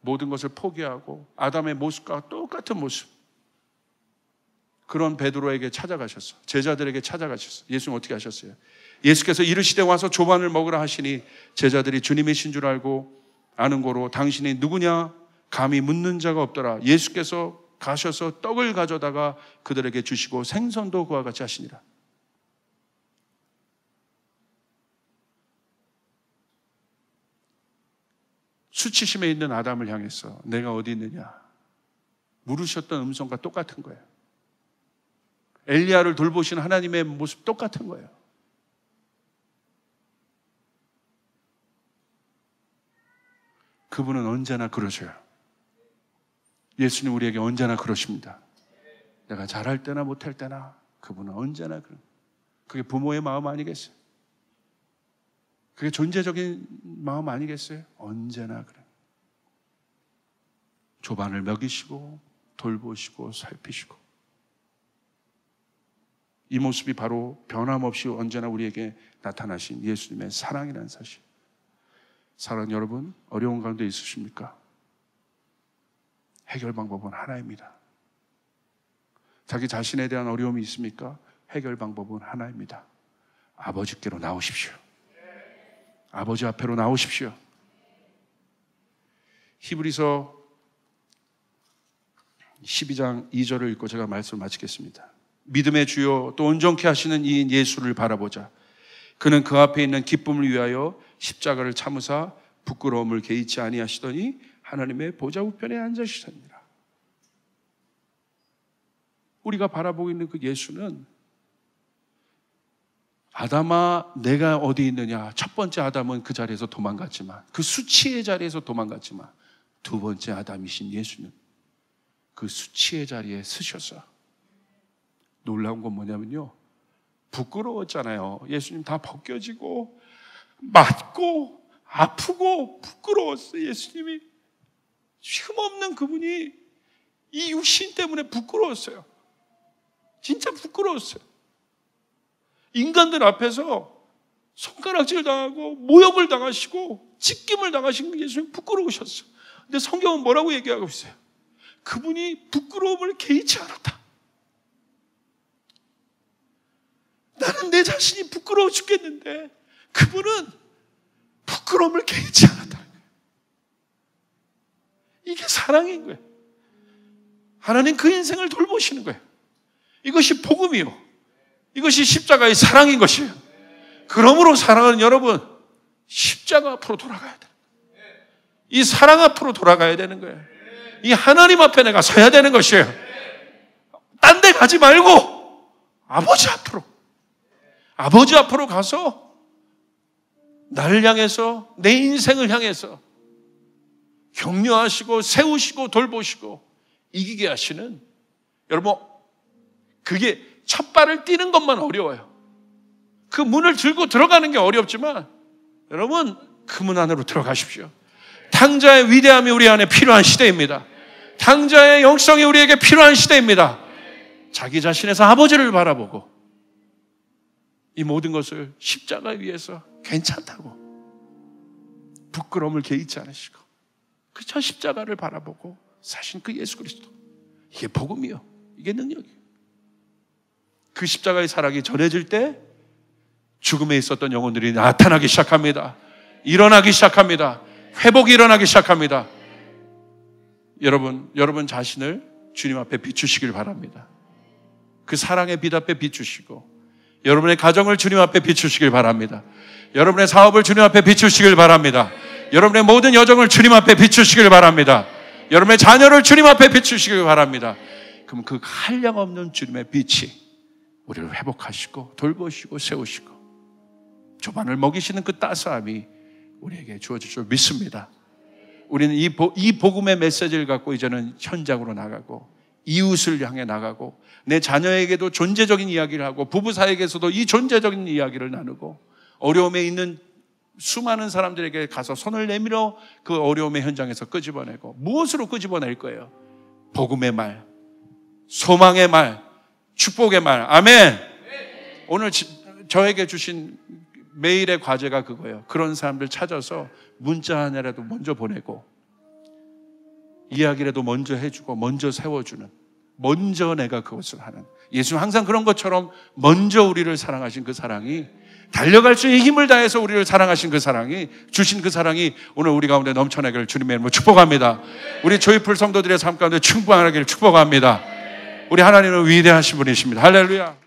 [SPEAKER 1] 모든 것을 포기하고 아담의 모습과 똑같은 모습, 그런 베드로에게 찾아가셨어. 제자들에게 찾아가셨어. 예수님 어떻게 하셨어요? 예수께서 이르시되 와서 조반을 먹으라 하시니 제자들이 주님이신 줄 알고 아는 고로 당신이 누구냐 감히 묻는 자가 없더라. 예수께서 가셔서 떡을 가져다가 그들에게 주시고 생선도 그와 같이 하시니라. 수치심에 있는 아담을 향해서 내가 어디 있느냐 물으셨던 음성과 똑같은 거예요. 엘리야를 돌보신 하나님의 모습 똑같은 거예요. 그분은 언제나 그러셔요. 예수님 우리에게 언제나 그러십니다. 내가 잘할 때나 못할 때나 그분은 언제나 그런. 그게 부모의 마음 아니겠어요? 그게 존재적인 마음 아니겠어요? 언제나 그래. 조반을 먹이시고 돌보시고 살피시고, 이 모습이 바로 변함없이 언제나 우리에게 나타나신 예수님의 사랑이라는 사실. 사랑하는 여러분, 어려운 가운데 있으십니까? 해결 방법은 하나입니다. 자기 자신에 대한 어려움이 있습니까? 해결 방법은 하나입니다. 아버지께로 나오십시오. 아버지 앞에로 나오십시오. 히브리서 12장 2절을 읽고 제가 말씀을 마치겠습니다. 믿음의 주요 또 온전케 하시는 이인 예수를 바라보자. 그는 그 앞에 있는 기쁨을 위하여 십자가를 참으사 부끄러움을 개의치 아니하시더니 하나님의 보좌 우편에 앉으시더니라. 우리가 바라보고 있는 그 예수는 아담아 내가 어디 있느냐, 첫 번째 아담은 그 자리에서 도망갔지만, 그 수치의 자리에서 도망갔지만, 두 번째 아담이신 예수는 그 수치의 자리에 서셔서, 놀라운 건 뭐냐면요, 부끄러웠잖아요. 예수님 다 벗겨지고 맞고 아프고 부끄러웠어요. 예수님이 흠없는 그분이 이 육신 때문에 부끄러웠어요. 진짜 부끄러웠어요. 인간들 앞에서 손가락질 당하고 모욕을 당하시고 찢김을 당하신 예수님 부끄러우셨어요. 근데 성경은 뭐라고 얘기하고 있어요? 그분이 부끄러움을 개의치 않았다. 나는 내 자신이 부끄러워 죽겠는데 그분은 부끄러움을 개의치 않았다. 이게 사랑인 거예요. 하나님 그 인생을 돌보시는 거예요. 이것이 복음이요, 이것이 십자가의 사랑인 것이에요. 그러므로 사랑하는 여러분, 십자가 앞으로 돌아가야 돼요. 이 사랑 앞으로 돌아가야 되는 거예요. 이 하나님 앞에 내가 서야 되는 것이에요. 딴 데 가지 말고 아버지 앞으로 가서 나를 향해서, 내 인생을 향해서 격려하시고 세우시고 돌보시고 이기게 하시는, 여러분 그게 첫 발을 띄는 것만 어려워요. 그 문을 들고 들어가는 게 어렵지만 여러분 그 문 안으로 들어가십시오. 당자의 위대함이 우리 안에 필요한 시대입니다. 당자의 영성이 우리에게 필요한 시대입니다. 자기 자신에서 아버지를 바라보고 이 모든 것을 십자가 위에서 괜찮다고 부끄러움을 개의치 않으시고 그저 십자가를 바라보고 사신 그 예수 그리스도, 이게 복음이요, 이게 능력이에요. 그 십자가의 사랑이 전해질 때 죽음에 있었던 영혼들이 나타나기 시작합니다. 일어나기 시작합니다. 회복이 일어나기 시작합니다. 여러분 자신을 주님 앞에 비추시길 바랍니다. 그 사랑의 빛 앞에 비추시고 여러분의 가정을 주님 앞에 비추시길 바랍니다. 여러분의 사업을 주님 앞에 비추시길 바랍니다. 여러분의 모든 여정을 주님 앞에 비추시길 바랍니다. 여러분의 자녀를 주님 앞에 비추시길 바랍니다. 그럼 그 한량없는 주님의 빛이 우리를 회복하시고 돌보시고 세우시고 조반을 먹이시는 그 따스함이 우리에게 주어질 줄 믿습니다. 우리는 이 복음의 메시지를 갖고 이제는 현장으로 나가고 이웃을 향해 나가고 내 자녀에게도 존재적인 이야기를 하고 부부 사이에서도 이 존재적인 이야기를 나누고 어려움에 있는 수많은 사람들에게 가서 손을 내밀어 그 어려움의 현장에서 끄집어내고, 무엇으로 끄집어낼 거예요? 복음의 말, 소망의 말, 축복의 말. 아멘. 오늘 저에게 주신 매일의 과제가 그거예요. 그런 사람들 찾아서 문자 하나라도 먼저 보내고 이야기라도 먼저 해주고 먼저 세워주는, 먼저 내가 그것을 하는, 예수는 항상 그런 것처럼 먼저 우리를 사랑하신 그 사랑이, 달려갈 수 있는 힘을 다해서 우리를 사랑하신 그 사랑이, 주신 그 사랑이 오늘 우리 가운데 넘쳐나기를 주님의 이름으로 축복합니다. 우리 조이풀 성도들의 삶 가운데 충만하기를 축복합니다. 우리 하나님은 위대하신 분이십니다. 할렐루야.